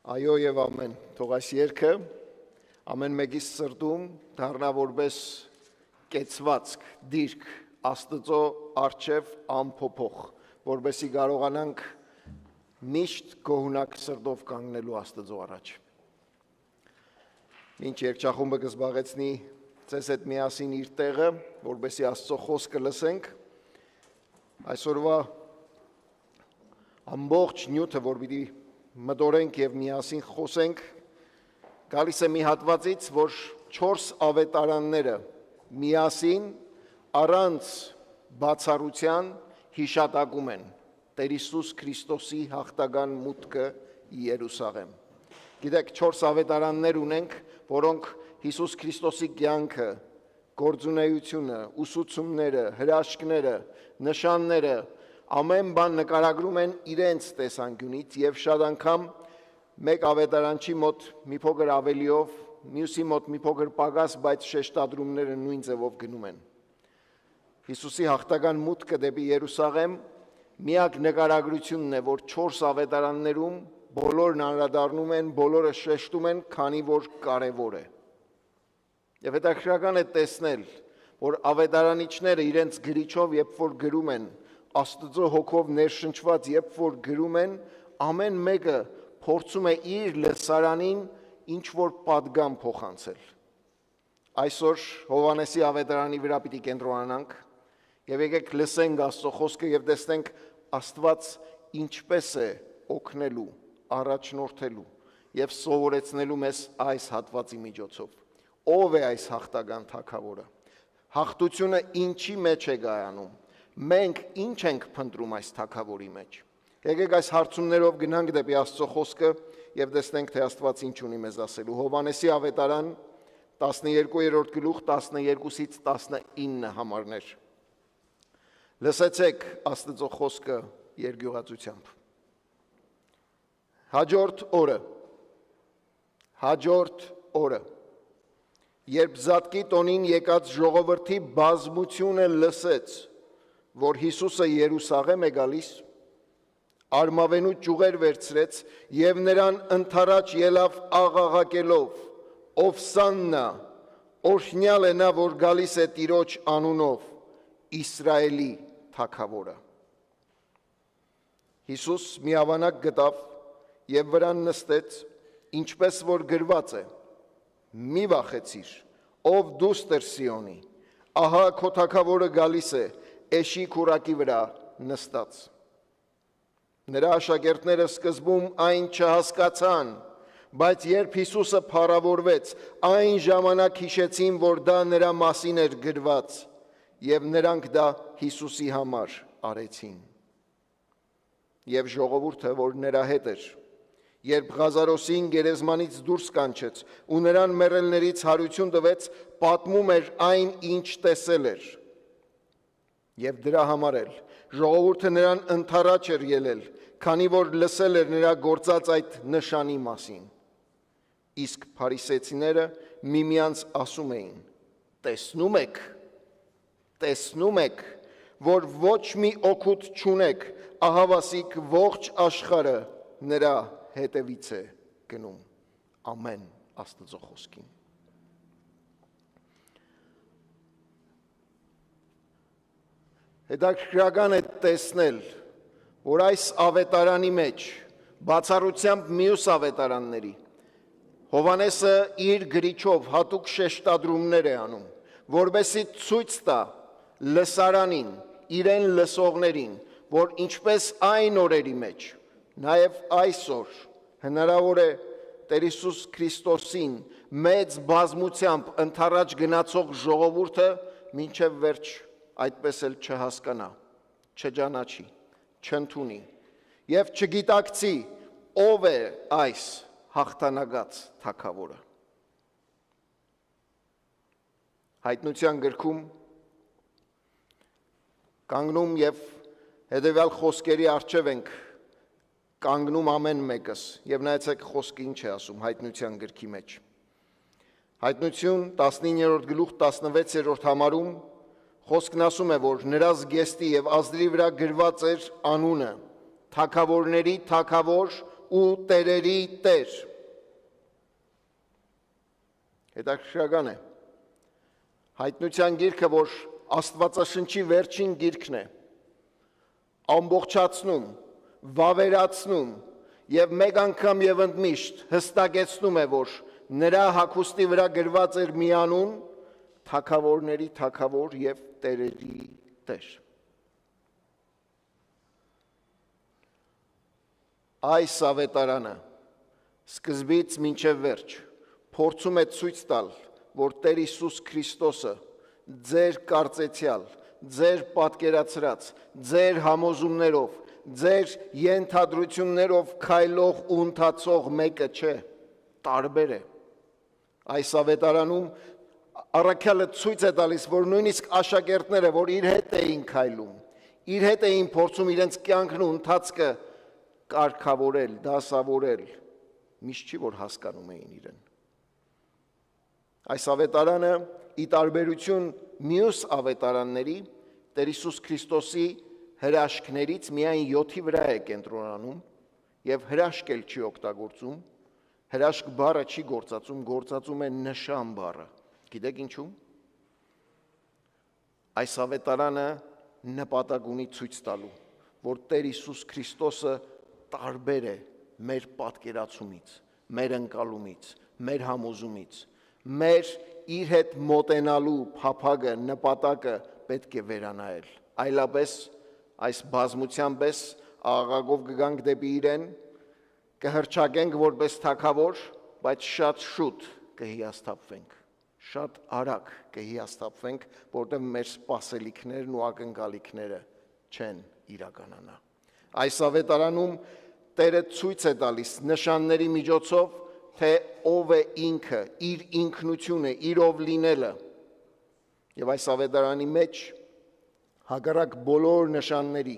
Այո եւ ամեն։ Թող այս երգը ամեն մեկիս սրտում դառնա որպես կեցվածք, դիրք Աստծո առջև անփոփոխ, որովհետեւ կարողանանք միշտ գոհունակ սրտով կանգնելու Աստծո առաջ։ Ինչ երգչախումբը կզբաղեցնի ձեզ հետ միասին իր տեղը, որովհետեւ Աստծո խոսքը լսենք, այսօրվա ամբողջ նյութը, որ պիտի մտորենք եւ միասին խոսենք, գալիս է մի հատվածից, որ 4 ավետարանները միասին առանց բացառության հիշատակում են Տեր Հիսուս Քրիստոսի հաղթական մուտքը Երուսաղեմ։ Գիտեք, 4 ավետարաններ ունենք, որոնք Հիսուս Քրիստոսի կյանքը, գործունեությունը, ուսուցումները, հրաշքները, նշանները, ամեն բան նկարագրում են իրենց տեսանկյունից եւ շատ անգամ մեկ ավետարանչի մոտ մի փոքր ավելիով, մյուսի մոտ մի փոքր պակաս, բայց շեշտադրումները նույն ձևով գնում են։ Հիսուսի հաղթական մուտքը դեպի Երուսաղեմ միակ նկարագրությունն է, որ 4 ավետարաններում բոլորն անդրադառնում են, բոլորը շեշտում են, քանի որ կարևոր է։ Եվ հետաքրքրական է տեսնել, որ ավետարանիչները իրենց գրիչով, երբ որ գրում են, Աստծո հոգով ներշնչված, երբ որ գրում են, ամեն մեկը փորձում է իր լսարանին ինչ որ պատգամ փոխանցել։ Այսօր Հովհաննեսի ավետարանի վրա պիտի կենտրոնանանք եւ եկեք լսենք Աստծո խոսքը եւ տեսնենք Աստված ինչպես է օգնելու, առաջնորդելու եւ սովորեցնելու մեզ այս հատվածի միջոցով։ Ով է այս հաղթական թագավորը։ Հաղթությունը ինչի մեջ է գայանում։ Մենք ինչ ենք փնտրում այս թագավորի մեջ։ Եկեք այս հարցումներով գնանք դեպի Աստծո խոսքը եւ տեսնենք, թե Աստված ինչ ունի մեզ ասելու։ Հովհաննեսի ավետարան 12-րդ գլուխ 12-ից 19 համարներ։ Լսեցեք Աստծո խոսքը երկյուղացությամբ։ Հաջորդ օրը, երբ Զատկի տոնին եկած ժողովրդի բազմությունը լսեց, որ Հիսուսը Երուսաղեմ է գալիս, արմավենու ճյուղեր վերցրեց եւ նրան ընթառաջ ելավ աղաղակելով. Ովսաննա, օրհնյալ է նա, որ գալիս է Տիրոջ անունով, Իսրայելի թագավորը։ Հիսուս միավանակ գտավ եւ վրան նստեց, ինչպես որ գրված է. Մի վախեցիր, ով դուստր Սիոնի, ահա քո թագավորը գալիս է, էշի քուրակի վրա նստած։ Նրա աշակերտները սկզբում այն չհասկացան, բայց երբ Հիսուսը փառավորվեց, այն ժամանակ հիշեցին, որ դա նրա մասին էր գրված, եւ նրանք դա Հիսուսի համար արեցին։ Եվ ժողովուրդը, որ նրա հետ էր, երբ Ղազարոսին գերեզմանից դուրս կանչեց ու նրան մեռելներից հարություն տվեց, պատմում էր այն, ինչ տեսել էր։ Եվ դրա համար էլ ժողովուրդը նրան ընթառաջ էր ելել, քանի որ լսել էր նրա գործած այդ նշանի մասին։ Իսկ փարիսեցիները միմյանց ասում էին. տեսնում եք, որ ոչ մի օգուտ չունեք, ահավասիկ ողջ աշխարհը նրա հետևից է գնում։ Ամեն Աստծո խոսքին։ Հետաքրքրական է տեսնել, որ այս ավետարանի մեջ, բացառությամբ մյուս ավետարանների, Հովհաննեսը իր գրիչով հատուկ շեշտադրումներ է անում, որպեսզի ցույց տա լսարանին, իրեն լսողներին, որ ինչպես այն օրերի մեջ, նաև այսօր հնարավոր է Տեր Հիսուս Քրիստոսին մեծ բազմությամբ ընթառաջ գնացող ժողովուրդը մինչև վերջ այդպես էլ չհասկանա, չճանաչի, չընդունի եւ չգիտակցի ով է այս հաղթանակած թագավորը։ Հայտնության գրքում կանգնում եւ հետեւյալ խոսքերի առջև ենք կանգնում ամեն մեկս եւ նայեցեք խոսքը ինչ է ասում Հայտնության գրքի մեջ։ Հայտնություն 19-րդ գլուխ 16-րդ համարում խոսքն ասում է, որ նրա զգեստի եւ ազդրի վրա գրված էր անունը, թագավորների թագավոր ու տերերի Տեր։ Հետաքրքրական է։ Հայտնության գիրքը, որ Աստվածաշնչի վերջին գիրքն է, ամբողջացնում, վավերացնում եւ մեկ անգամ եւ ընդմիշտ հստակեցնում է, որ նրա հագուստի վրա գրված էր մի անուն, թագավորների թագավոր եւ տերերի Տեր։ Այս ավետարանը սկզբից մինչև վերջ փորձում է ցույց տալ, որ Տեր Հիսուս Քրիստոսը ձեր կարծեցյալ, ձեր պատկերացրած, ձեր համոզումներով, ձեր ենթադրություններով քայլող ու ընթացող մեկը չէ, տարբեր է։ Այս ավետարանում առաքյալը ցույց է տալիս, որ նույնիսկ աշակերտները, որ իր հետ էին քայլում, իր հետ էին փորձում իրենց կյանքն ու ընթացքը կարգավորել, դասավորել, միշտ չի որ հասկանում էին իրեն։ Այս ավետարանը ի տարբերություն մյուս ավետարանների Տեր Հիսուս Քրիստոսի հրաշքներից միայն 7-ի վրա է կենտրոնանում եւ հրաշք էլ չի օգտագործում, հրաշք բառը չի գործածում, գործածում է նշան բառը։ Գիտեք ինչու՞։ Այս ավետարանը նպատակ ունի ցույց տալու, որ Տեր Հիսուս Քրիստոսը տարբեր է մեր պատկերացումից, մեր ընկալումից, մեր համոզումից, մեր իր հետ մոտենալու փափագը, նպատակը պետք է վերանայել։ Այլապես այս բազմության պես աղաղակով կգանք դեպի իրեն, կհրճակենք որպես թագավոր, բայց շատ շուտ կհիասթափվենք, շատ արագ կհիասթափվենք, որտեղ մեր սպասելիքներն ու ակնկալիքները չեն իրականանա։ Այս ավետարանում Տերը ցույց է տալիս նշանների միջոցով, թե ով է ինքը, իր ինքնությունը, իրով լինելը։ Եվ այս ավետարանի մեջ հակառակ բոլոր նշանների,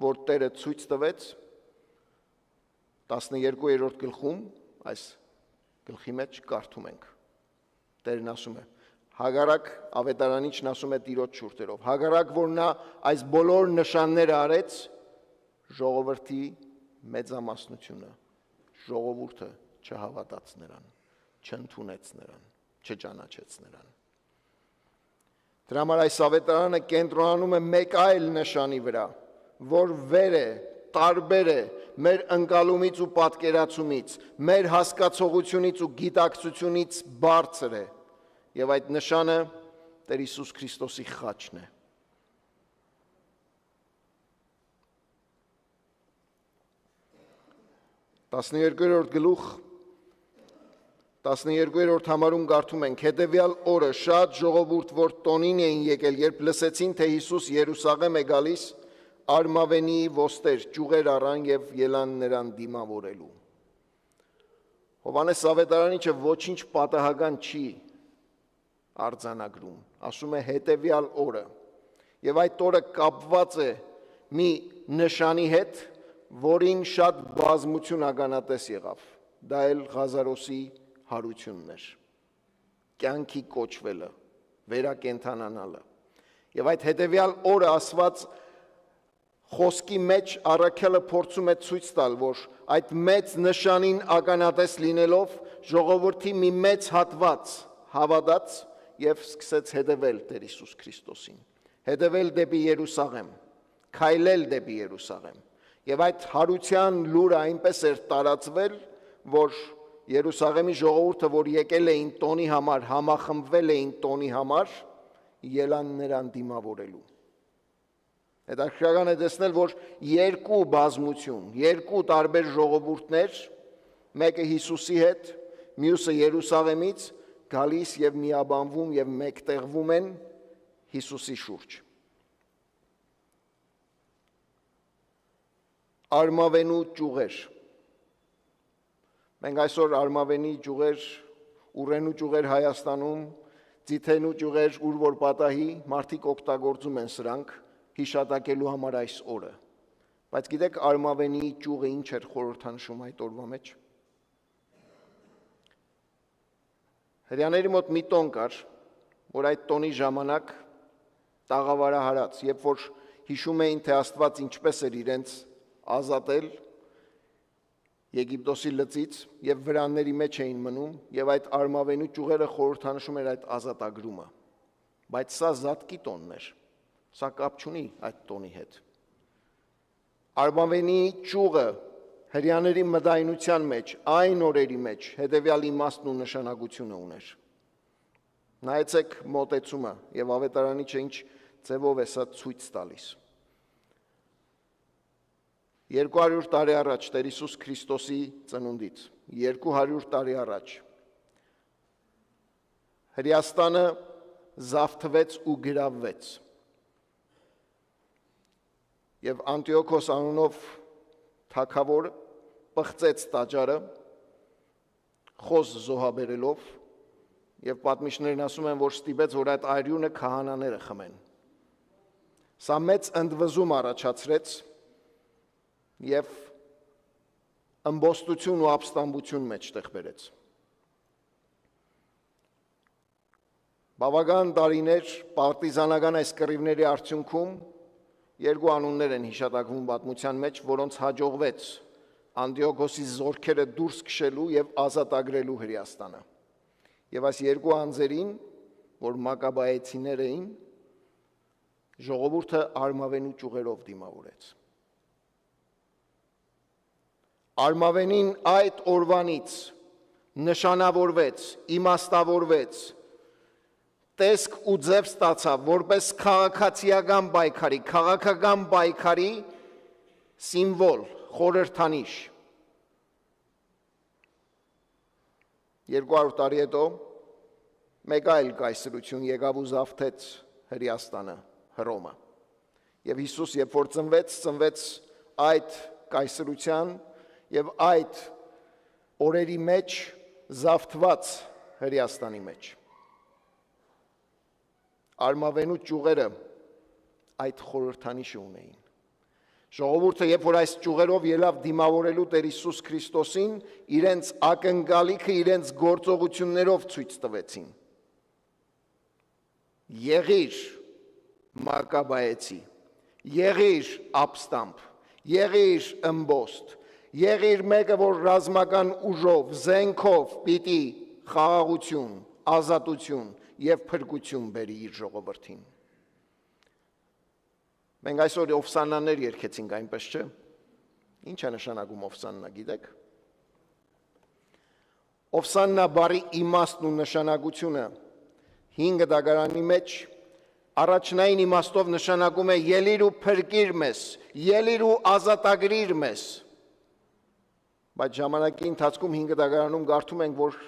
որ Տերը ցույց տվեց, 12-րդ գլխում, այս գլխի մեջ կարդում ենք։ Տերն ասում է, հակառակ ավետարանիչն ասում է Տիրոջ շուրթերով, հակառակ որ նա այս բոլոր նշանները արեց, ժողովրդի մեծամասնությունը, ժողովուրդը չհավատաց նրան, չընդունեց նրան, չճանաչեց նրան։ Դրա համար այս ավետարանը կենտրոնանում է մեկ այլ նշանի վրա, որ վեր է, տարբեր է մեր ընկալումից ու պատկերացումից, մեր հասկացողությունից ու գիտակցությունից բարձր է, եւ այդ նշանը Տեր Հիսուս Քրիստոսի խաչն է։ Տասներկերորդ գլուխ 12-րդ համարում կարդում ենք. հետևյալ օրը շատ ժողովուրդ, որ տոնին էին եկել, երբ լսեցին, թե Հիսուս Երուսաղեմ է գալիս, արմավենի ոստեր, ճյուղեր առան եւ ելան նրան դիմավորելու։ Հովհաննես Ավետարանիչը ոչինչ պատահական չի արձանագրում, ասում է հետևյալ օրը, եւ այդ օրը կապված է մի նշանի հետ, որին շատ բազմություն ականատես եղավ, դա էլ Ղազարոսի հարությունն էր, կյանքի կոչվելը, վերակենդանանալը, եւ այդ հետևյալ օրը ասված խոսքի մեջ առաքյալը փորձում է ցույց տալ, որ այդ մեծ նշանին ականատես լինելով ժողովրդի մի մեծ հատված հավատաց եւ սկսեց հետևել Տեր Հիսուս Քրիստոսին, հետևել դեպի Երուսաղեմ, քայլել դեպի Երուսաղեմ, եւ այդ հարության լուրը այնպես էր տարածվել, որ Երուսաղեմի ժողովուրդը, որ եկել էին տոնի համար, համախմբվել էին տոնի համար, ելան նրան դիմավորելու։ Հետաքրքրական է տեսնել, որ երկու բազմություն, երկու տարբեր ժողովուրդներ, մեկը Հիսուսի հետ, մյուսը Երուսաղեմից, գալիս եւ միաբանվում եւ մեկտեղվում են Հիսուսի շուրջ։ Արմավենու ճյուղեր։ Մենք այսօր արմավենի ճյուղեր, ուռենու ճյուղեր Հայաստանում, ձիթենու ճյուղեր, ուր որ պատահի, մարդիկ օգտագործում են սրանք հիշատակելու համար այս օրը։ Բայց գիտեք արմավենի ճյուղը ինչ էր խորհրդանշում այդ օրվա մեջ։ Հրյաների մոտ մի տոն կար, որ այդ տոնի ժամանակ տաղավարահարած, երբ որ հիշում էին, թե Աստված ինչպես էր իրենց ազատել, Եգիպտոսի լծից եւ վրանների մեջ էին մնում եւ այդ արմավենու ճյուղերը խորհրդանշում էր այդ ազատագրումը։ Բայց սա զատկի տոնն էր։ Սա կապ չունի այդ տոնի հետ։ Արմավենի ճյուղը հրյաների մտայնության մեջ, այն օրերի մեջ հետեւյալ իմաստն ու նշանակությունը ուներ։ Նայեցեք մոտեցումը եւ ավետարանի ինչ ձևով է սա ցույց տալիս։ 200 տարի առաջ Տեր Հիսուս Քրիստոսի ծնունդից, 200 տարի առաջ Հրեաստանը զավթվեց ու գրավվեց։ Եվ Անտիոքոս անունով թագավորը պղծեց տաճարը, խոզ զոհաբերելով, եւ պատմիչներն ասում են, որ ստիպեց, որ այդ արյունը քահանաները խմեն։ Սա մեծ ընդվզում առաջացրեց եւ ըմբոստություն ու ապստամբություն մեջտեղ բերեց։ Բավական տարիներ պարտիզանական այս կռիվների արդյունքում երկու անուններ են հիշատակվում պատմության մեջ, որոնց հաջողվեց Անտիոքոսի զորքերը դուրս քշելու եւ ազատագրելու Հրեաստանը։ Եվ այս երկու անձերին, որ մակաբայեցիներ էին, ժողովուրդը արմավենու ճյուղերով դիմավորեց։ Արմավենին այդ օրվանից նշանավորվեց, իմաստավորվեց, տեսք ու ձև ստացավ, որպես քաղաքացիական պայքարի, քաղաքական պայքարի սիմվոլ, խորհրդանիշ։ 200 տարի հետո մեկ այլ կայսրություն եկավ ու զավթեց Հրեաստանը, Հռոմը։ Եվ Հիսուս, երբ որ ծնվեց այդ կայսրության եւ այդ օրերի մեջ զավթված Հրեաստանի մեջ։ Արմավենու ճյուղերը այդ խորհրդանիշը ունեին։ Ժողովուրդը, երբ որ այս ճյուղերով ելավ դիմավորելու Տեր Հիսուս Քրիստոսին, իրենց ակնկալիքը իրենց գործողություններով ցույց տվեցին։ Եղիր մակաբայեցի, եղիր ապստամբ, եղիր ըմբոստ, եղիր մեկը, որ ռազմական ուժով, զենքով պիտի խաղաղություն, ազատություն եւ փրկություն բերի իր ժողովրդին։ Մենք այսօր ովսաննաներ երգեցինք, այնպես չէ։ Ինչ է նշանակում ովսաննա, գիտեք։ Ովսաննա բառի իմաստն ու նշանակությունը 5 դագարանի մեջ առաջնային իմաստով նշանակում է ելիր ու փրկիր մեզ, ելիր ու ազատագրիր մեզ։ Բայց ժամանակի ընթացքում 5 դագարանում կարդում ենք, որ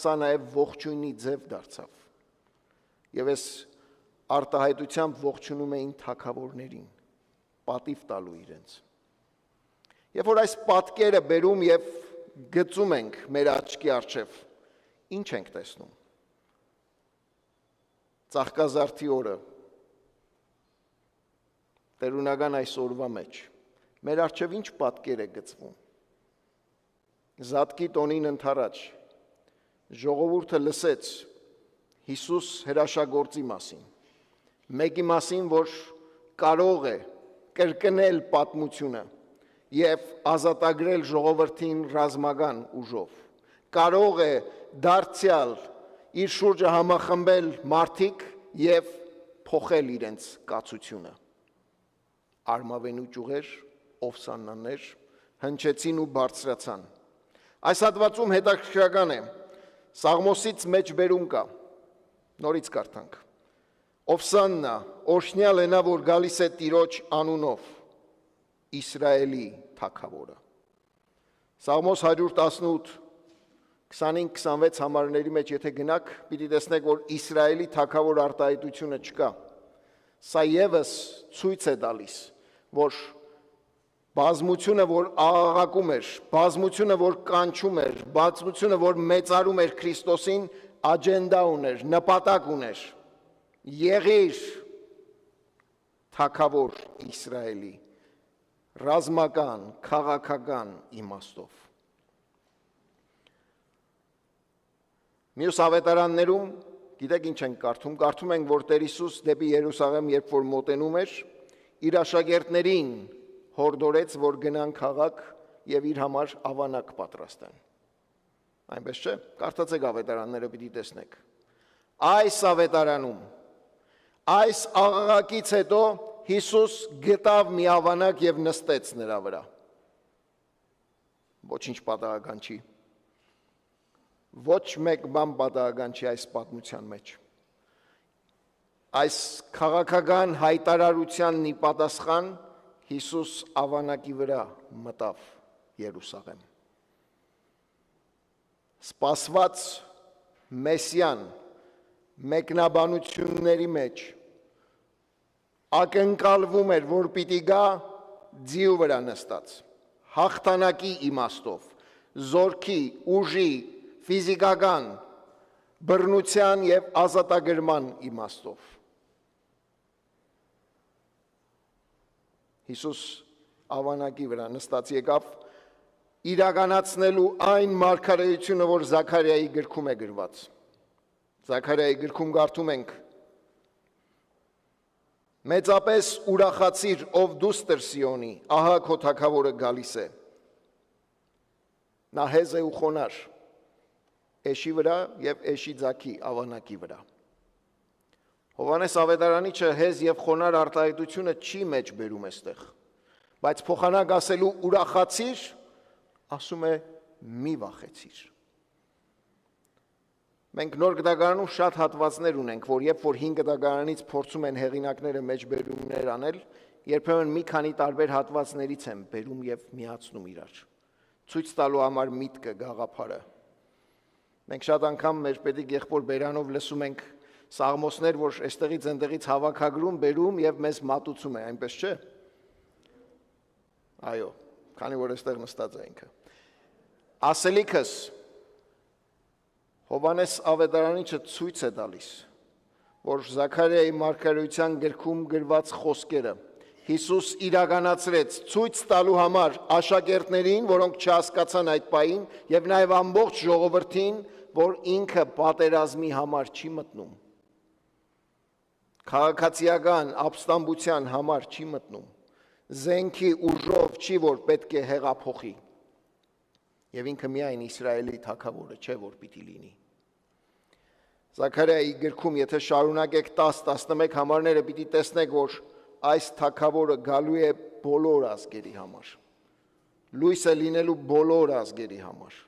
սա նաև ողջույնի ձև դարձավ։ Եվ այս արտահայտությամբ ողջունում էին թագավորներին, պատիվ տալու իրենց։ Երբ որ այս պատկերը բերում եւ գծում ենք մեր աչքի առջև, ինչ ենք տեսնում։ Ծաղկազարդի օրը, տերունական այս օրվա մեջ, մեր առջև ինչ պատկեր է գծվում։ Զատկի տոնին ընդառաջ ժողովուրդը լսեց Հիսուս հրաշագործի մասին, մեկի մասին, որ կարող է կրկնել պատմությունը եւ ազատագրել ժողովրդին ռազմական ուժով, կարող է դարձյալ իր շուրջը համախմբել մարդիկ եւ փոխել իրենց կացությունը։ Արմավենու ճյուղեր, ովսաննաներ հնչեցին ու բարձրացան։ Այս հատվածում հետաքրքրական է, Սաղմոսից մեջ բերում կա, նորից կարդանք։ Ովսաննա, օրհնյալ է նա, որ գալիս է Տիրոջ անունով, Իսրայելի թագավորը։ Սաղմոս 118, 25-26 համարների մեջ եթե գնաք, պիտի տեսնեք, որ Իսրայելի թագավոր արտահայտությունը չկա։ Սա ևս ցույց է տալիս, որ բազմությունը, որ աղաղակում էր, բազմությունը, որ կանչում էր, բազմությունը, որ մեծարում էր Քրիստոսին, աջենդա ուներ, նպատակ ուներ։ Եղիր թագավոր Իսրայելի, ռազմական, քաղաքական իմաստով։ Մյուս ավետարաններում, գիտեք ինչ ենք կարդում, կարդում ենք, որ Տեր Հիսուս դեպի Երուսաղեմ, երբ որ մոտենում էր, իր աշակերտներին հորդորեց, որ գնան քաղաք եւ իր համար ավանակ պատրաստեն։ Այնպես չէ, կարդացեք ավետարանները պիտի տեսնեք։ Այս ավետարանում, այս աղաղակից հետո Հիսուս գտավ մի ավանակ եւ նստեց նրա վրա։ Ոչինչ պատահական չի։ Ոչ մեկ բան պատահական չի այս պատմության մեջ։ Այս քաղաքական հայտարարությանն ի պատասխան Հիսուս ավանակի վրա մտավ Երուսաղեմ։ Սպասված Մեսիան մեկնաբանությունների մեջ ակնկալվում էր, որ պիտի գա ձիու վրա նստած, հաղթանակի իմաստով, զորքի, ուժի, ֆիզիկական, բռնության եւ ազատագրման իմաստով։ Հիսուս ավանակի վրա նստած եկավ իրականացնելու այն մարգարեությունը, որ Զաքարիայի գրքում է գրված։ Զաքարիայի գրքում կարդում ենք. Մեծապես ուրախացիր, ով դուստր Սիոնի, ահա քո թագավորը գալիս է։ Նա հեզ է ու խոնար, էշի վրա եւ էշի ձագի ավանակի վրա։ Հովհաննես ավետարանիչը հեզ եւ խոնար արտահայտությունը չի մեջ բերում այստեղ, բայց փոխանակ ասելու ուրախացիր, ասում է մի վախեցիր։ Մենք նոր գդագարանում շատ հատվածներ ունենք, որ երբ որ 5 գդագարանից փորձում են հեղինակները մեջբերումներ անել, երբեմն մի քանի տարբեր հատվածներից են բերում եւ միացնում իրար, ցույց տալու համար միտքը, գաղափարը։ Մենք շատ անգամ մեր պետիկ եղբոր Բերանով լսում ենք սաղմոսներ, որ այստեղից այնտեղից հավաքագրում, բերում եւ մեզ մատուցում է, այնպես չէ։ Այո, քանի որ այստեղ նստած է ինքը։ Ասելիքս Հովհաննես ավետարանիչը ցույց է տալիս, որ Զաքարիայի մարգարեության գրքում գրված խոսքերը Հիսուս իրականացրեց ցույց տալու համար աշակերտներին, որոնք չհասկացան այդ պահին, եւ նաեւ ամբողջ ժողովրդին, որ ինքը պատերազմի համար չի մտնում։ Քաղաքացիական ապստամբության համար չի մտնում, զենքի ուժով չի, որ պետք է հեղափոխի, եւ ինքը միայն Իսրայելի թագավորը չէ, որ պիտի լինի։ Զաքարիայի գրքում, եթե շարունակեք 10-11 համարները, պիտի տեսնեք, որ այս թագավորը գալու է բոլոր ազգերի համար, լույս է լինելու բոլոր ազգերի համար։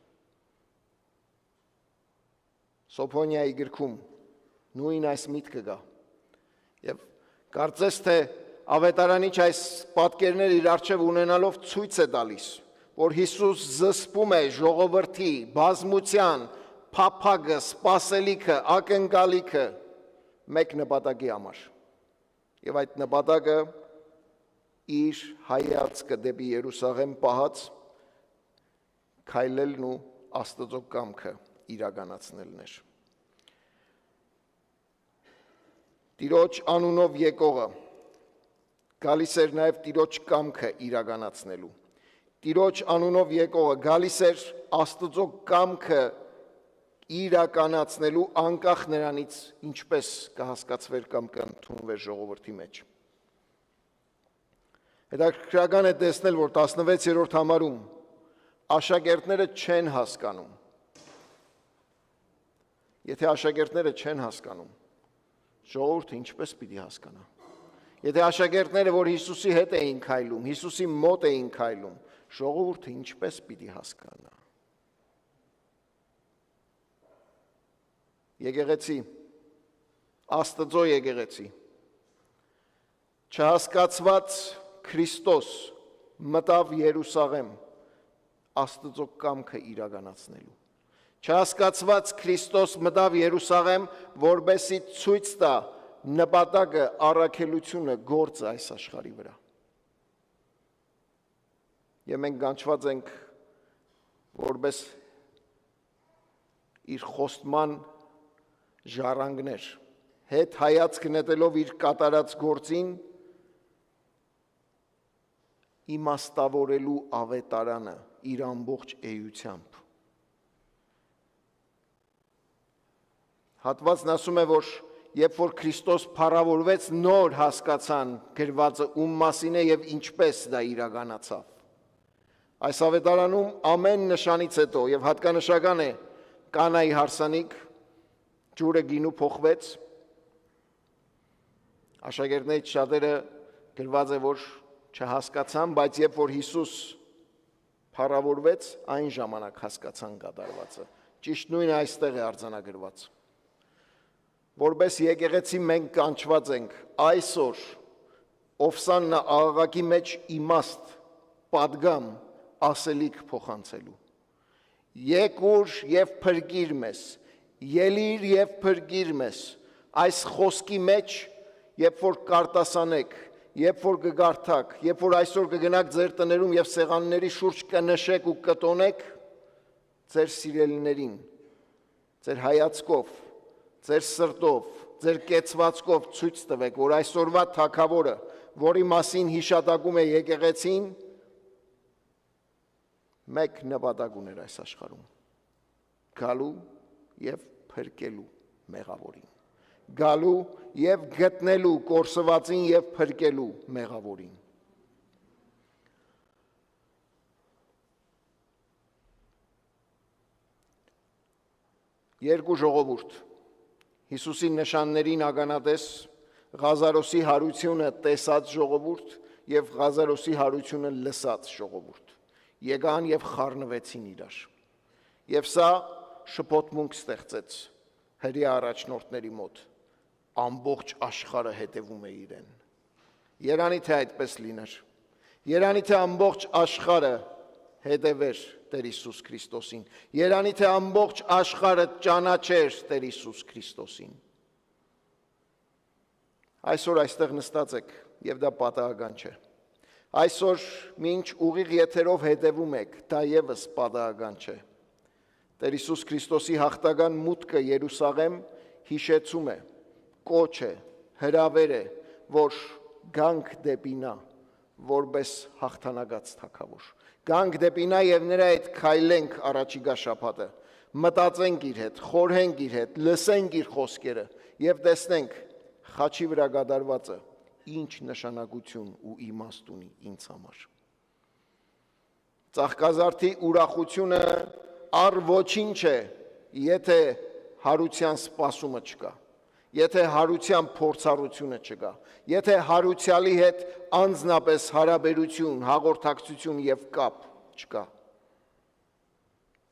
Սոփոնիայի գրքում նույն այս միտքը կա։ Եվ կարծես թե ավետարանիչ այս պատկերները իր առջև ունենալով ցույց է տալիս, որ Հիսուս զսպում է ժողովրդի բազմության, փափագը, սպասելիքը, ակնկալիքը մեկ նպատակի համար։ Եվ այդ նպատակը իր հայացքը դեպի Երուսաղեմ պահած քայլելն ու Աստծո կամքը իրականացնելն էր։ Տիրոջ անունով եկողը գալիս էր նաև Տիրոջ կամքը իրականացնելու։ Տիրոջ անունով եկողը գալիս էր Աստծո կամքը իրականացնելու անկախ նրանից ինչպես կհասկացվեր կամ կընդունվեր ժողովրդի մեջ։ Հետաքրքրական է տեսնել, որ 16-րդ համարում աշակերտները չեն հասկանում։ Եթե աշակերտները չեն հասկանում, ժողովուրդը ինչպես պիտի հասկանա։ Եթե աշակերտները, որ Հիսուսի հետ էին քայլում, Հիսուսի մոտ էին քայլում, ժողովուրդը ինչպես պիտի հասկանա։ Եկեղեցի, Աստծո եկեղեցի, չհասկացված Քրիստոս մտավ Երուսաղեմ Աստծո կամքը իրականացնելու։ Չհասկացված Քրիստոս մտավ Երուսաղեմ, որբեսի ցույց տա նպատակը, առաքելությունը, գործը այս աշխարհի վրա։ Եվ մենք գանչված ենք որպես իր խոստման ժառանգներ, հետ հայացք նետելով իր կատարած գործին իմաստավորելու ավետարանը իր ամբողջ էությամբ։ Հատվածն ասում է, որ երբ որ Քրիստոս փառավորվեց, նոր հասկացան գրվածը ում մասին է եւ ինչպես դա իրականացավ։ Այս ավետարանում ամեն նշանից հետո եւ հատկանշական է Կանայի հարսանիք, ջուրը գինու փոխվեց։ Աշակերտներից շատերը գրված է, որ չհասկացան, բայց երբ որ Հիսուս փառավորվեց, այն ժամանակ հասկացան կատարվածը։ Ճիշտ նույնը այստեղ է արձանագրված։ Որպես եկեղեցի մենք կանչված ենք այսօր Ովսաննա աղաղակի մեջ իմաստ, պատգամ, ասելիք փոխանցելու։ Եկուր եւ փրկիր մեզ, ելիր եւ փրկիր մեզ։ Այս խոսքի մեջ, երբ որ կարտասանեք, երբ որ կգարթակ, երբ որ այսօր կգնաք ձեր տներում եւ սեղանների շուրջ կնշեք ու կտոնեք, ձեր սիրելիներին, ձեր հայացքով, ձեր սրտով, ձեր կեցվածքով ցույց տվեք, որ այսօրվա թագավորը, որի մասին հիշատակում է եկեղեցին, մեկ նպատակ ուներ այս աշխարհում՝ գալու եւ փրկելու մեղավորին, գալու եւ գտնելու կորսվածին եւ փրկելու մեղավորին։ Երկու ժողովուրդ, Հիսուսի նշաններին ականատես, Ղազարոսի հարությունը տեսած ժողովուրդ եւ Ղազարոսի հարությունը լսած ժողովուրդ, եկան եւ խառնվեցին իրար։ Եվ սա շփոթմունք ստեղծեց հրի առաջնորդների մոտ, ամբողջ աշխարհը հետևում է իրեն։ Երանի թե այդպես լիներ, երանի թե ամբողջ աշխարհը հետևեր Տեր Հիսուս Քրիստոսին, երանի թե ամբողջ աշխարհը ճանաչեր Տեր Հիսուս Քրիստոսին։ Այսօր այստեղ նստած եք եւ դա պատահական չէ։ Այսօր մինչ ուղիղ եթերով հետևում եք, դա եւս պատահական չէ։ Տեր Հիսուս Քրիստոսի հաղթական մուտքը Երուսաղեմ հիշեցում է, կոչ է, հրավեր է, որ գանք դեպի նա, որպես հաղթանակած թագավոր։ Գանք դեպի նա եւ նրա հետ քայլենք առաջիկա շաբաթը, մտածենք իր հետ, խորհենք իր հետ, լսենք իր խոսքերը եւ տեսնենք խաչի վրա գդարվածը ինչ նշանակություն ու իմաստ ունի ինձ համար։ Ծաղկազարդի ուրախությունը առ ոչինչ է, եթե հարության սպասումը չկա, եթե հարության փորձառությունը չկա, եթե հարուցյալի հետ անձնապես հարաբերություն, հաղորդակցություն եւ կապ չկա։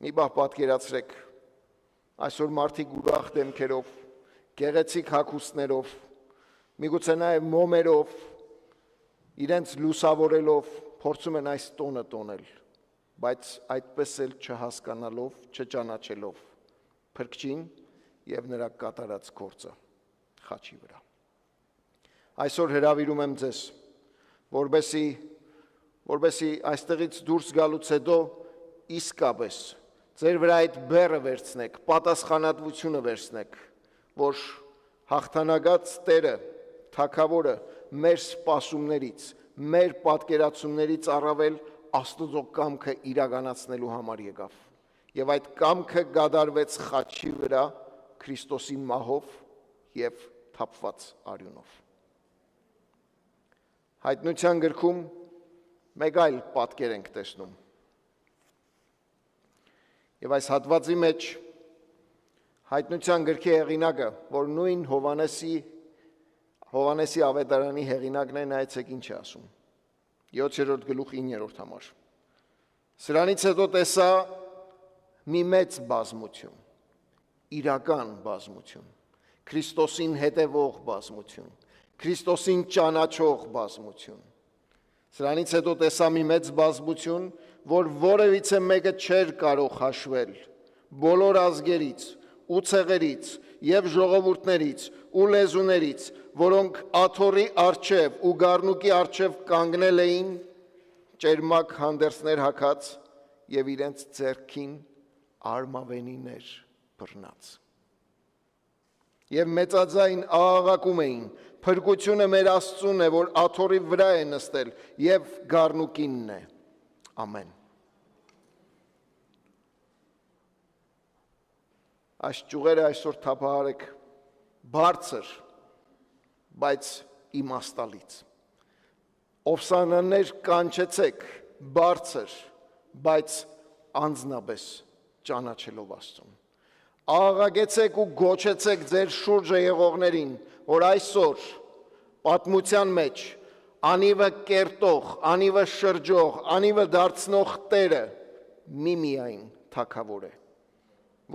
Մի բան պատկերացրեք, այսօր մարդիկ ուրախ դեմքերով, գեղեցիկ հագուստներով, միգուցե նաև մոմերով, իրենց լուսավորելով փորձում են այս տոնը տոնել, բայց այդպես էլ չհասկանալով, չճանաչելով Փրկչին եւ նրա կատարած գործը խաչի վրա։ Այսօր հրավիրում եմ ձեզ, որբեսի այստեղից դուրս գալուց հետո իսկապես ձեր վրա այդ բեռը վերցնեք, պատասխանատվությունը վերցնեք, որ հաղթանակած Տերը, Թագավորը մեր սպասումներից, մեր պատկերացումներից առավել Աստծո կամքը իրականացնելու համար եկավ։ Եվ այդ կամքը գադարվեց խաչի վրա Քրիստոսի մահով եւ թափված արյունով։ Հայտնության գրքում մեկ այլ պատկեր ենք տեսնում։ Եվ այս հատվածի մեջ Հայտնության գրքի հեղինակը, որ նույն Հովհաննեսի ավետարանի հեղինակն է, նայեցեք ինչ է ասում։ 7-րդ գլուխ 9-րդ համար։ Սրանից հետո տեսա մի մեծ բազմություն, իրական բազմություն, Քրիստոսին հետևող բազմություն, Քրիստոսին ճանաչող բազմություն։ Սրանից հետո տեսա մի մեծ բազմություն, որ որևիցե մեկը չէր կարող հաշվել, բոլոր ազգերից ու ցեղերից եւ ժողովուրդներից ու լեզուներից, որոնք աթոռի առջև ու գառնուկի առջև կանգնել էին, ճերմակ հանդերձներ հագած եւ իրենց ձեռքին արմավենիներ բռնած։ Եվ մեծաձայն աղաղակում էին. «Փրկությունը մեր Աստծուն է, որ աթոռի վրա է նստել եւ գառնուկինն է»։ Ամեն։ Այս ճյուղերը այսօր թափահարեք բարձր, բայց իմաստալից։ Ովսանաներ կանչեցեք բարձր, բայց անձնապես ճանաչելով Աստծուն։ Աղաղակեցեք ու գոչեցեք ձեր շուրջը եղողներին, որ այսօր պատմության մեջ անիվը կերտող, անիվը շրջող, անիվը դարձնող Տերը միմիայն թագավոր է,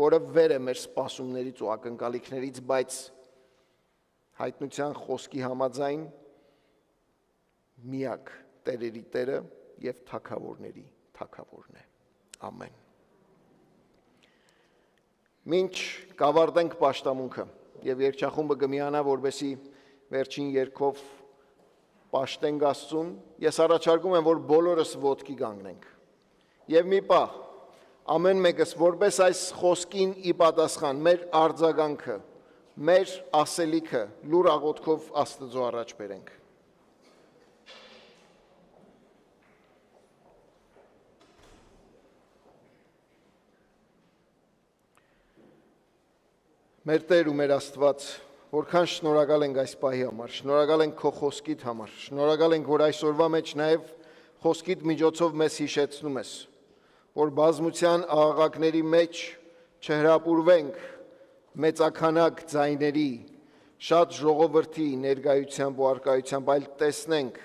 որը վեր է մեր սպասումներից ու ակնկալիքներից, բայց հայտնության խոսքի համաձայն միակ տերերի Տերը և թագավորների թագավորն է։ Ամեն։ Մինչ կավարտենք պաշտամունքը և երգչախումբը կմիանա, որպեսզի վերջին երգով պաշտենք Աստծուն, ես առաջարկում եմ, որ բոլորս ոտքի կանգնենք։ Եվ մի պահ, ամեն մեկս որպես այս խոսքին ի պատասխան մեր արձագանքը, մեր ասելիքը լուր աղոթքով Աստծո առաջ բերենք։ Մեր Տեր ու մեր Աստված, որքան շնորհակալ ենք այս պահի համար, շնորհակալ ենք քո խոսքիդ համար, շնորհակալ ենք, որ այսօրվա մեջ նաև խոսքիդ միջոցով մեզ հիշեցնում ես, որ բազմության աղաղակների մեջ չհրապուրվենք մեծաքանակ ձայների, շատ ժողովրդի ներկայությամբ ու արկայությամբ, այլ տեսնենք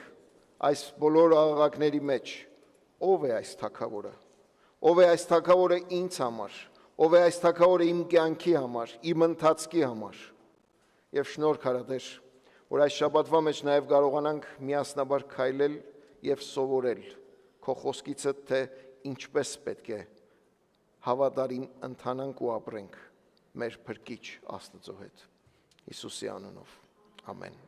այս բոլոր աղաղակների մեջ ով է այս թագավորը, ով է այս թագավորը ինձ համար, ով է այս թագավորը իմ կյանքի համար, իմ ընթացքի համար։ Եվ շնորհք արա Տեր, որ այս շաբաթվա մեջ նաև կարողանանք միասնաբար քայլել և սովորել քո խոսքիցդ, թե ինչպես պետք է հավատարիմ ընթանանք ու ապրենք մեր փրկիչ Աստծո հետ։ Հիսուսի անունով։ Ամեն։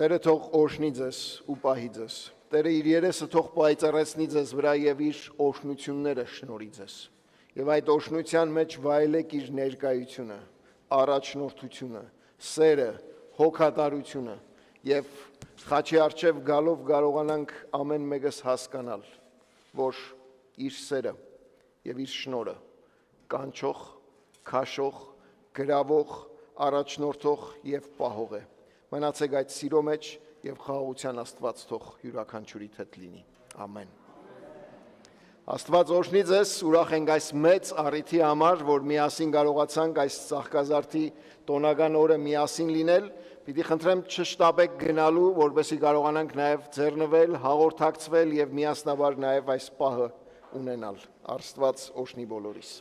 Տերը թող օրհնի ձեզ ու պահի ձեզ։ Տերը իր երեսը թող պայծառեցնի ձեզ վրա եւ իր օրհնությունները շնորհի ձեզ։ Եվ այդ օրհնության մեջ վայելեք իր ներկայությունը, առաջնորդությունը, սերը, հոգատարությունը եւ խաչի առջև գալով կարողանանք ամեն մեկս հասկանալ, որ իր սերը եւ իր շնորհը կանչող, քաշող, գրավող, առաջնորդող եւ պահող է։ Մնացեք այդ սիրո մեջ եւ խաղաղության Աստված թող յուրաքանչյուրիդ հետ լինի։ Ամեն։ Աստված օրհնի ձեզ, ուրախ ենք այս մեծ առիթի համար, որ միասին կարողացանք այս ծաղկազարդի տոնական օրը միասին լինել, պիտի խնդրեմ չշտապեք գնալու, որպեսզի կարողանանք նաև ձեռնվել, հաղորդակցվել եւ միասնաբար նաև այս պահը ունենալ։ Աստված օրհնի բոլորիս։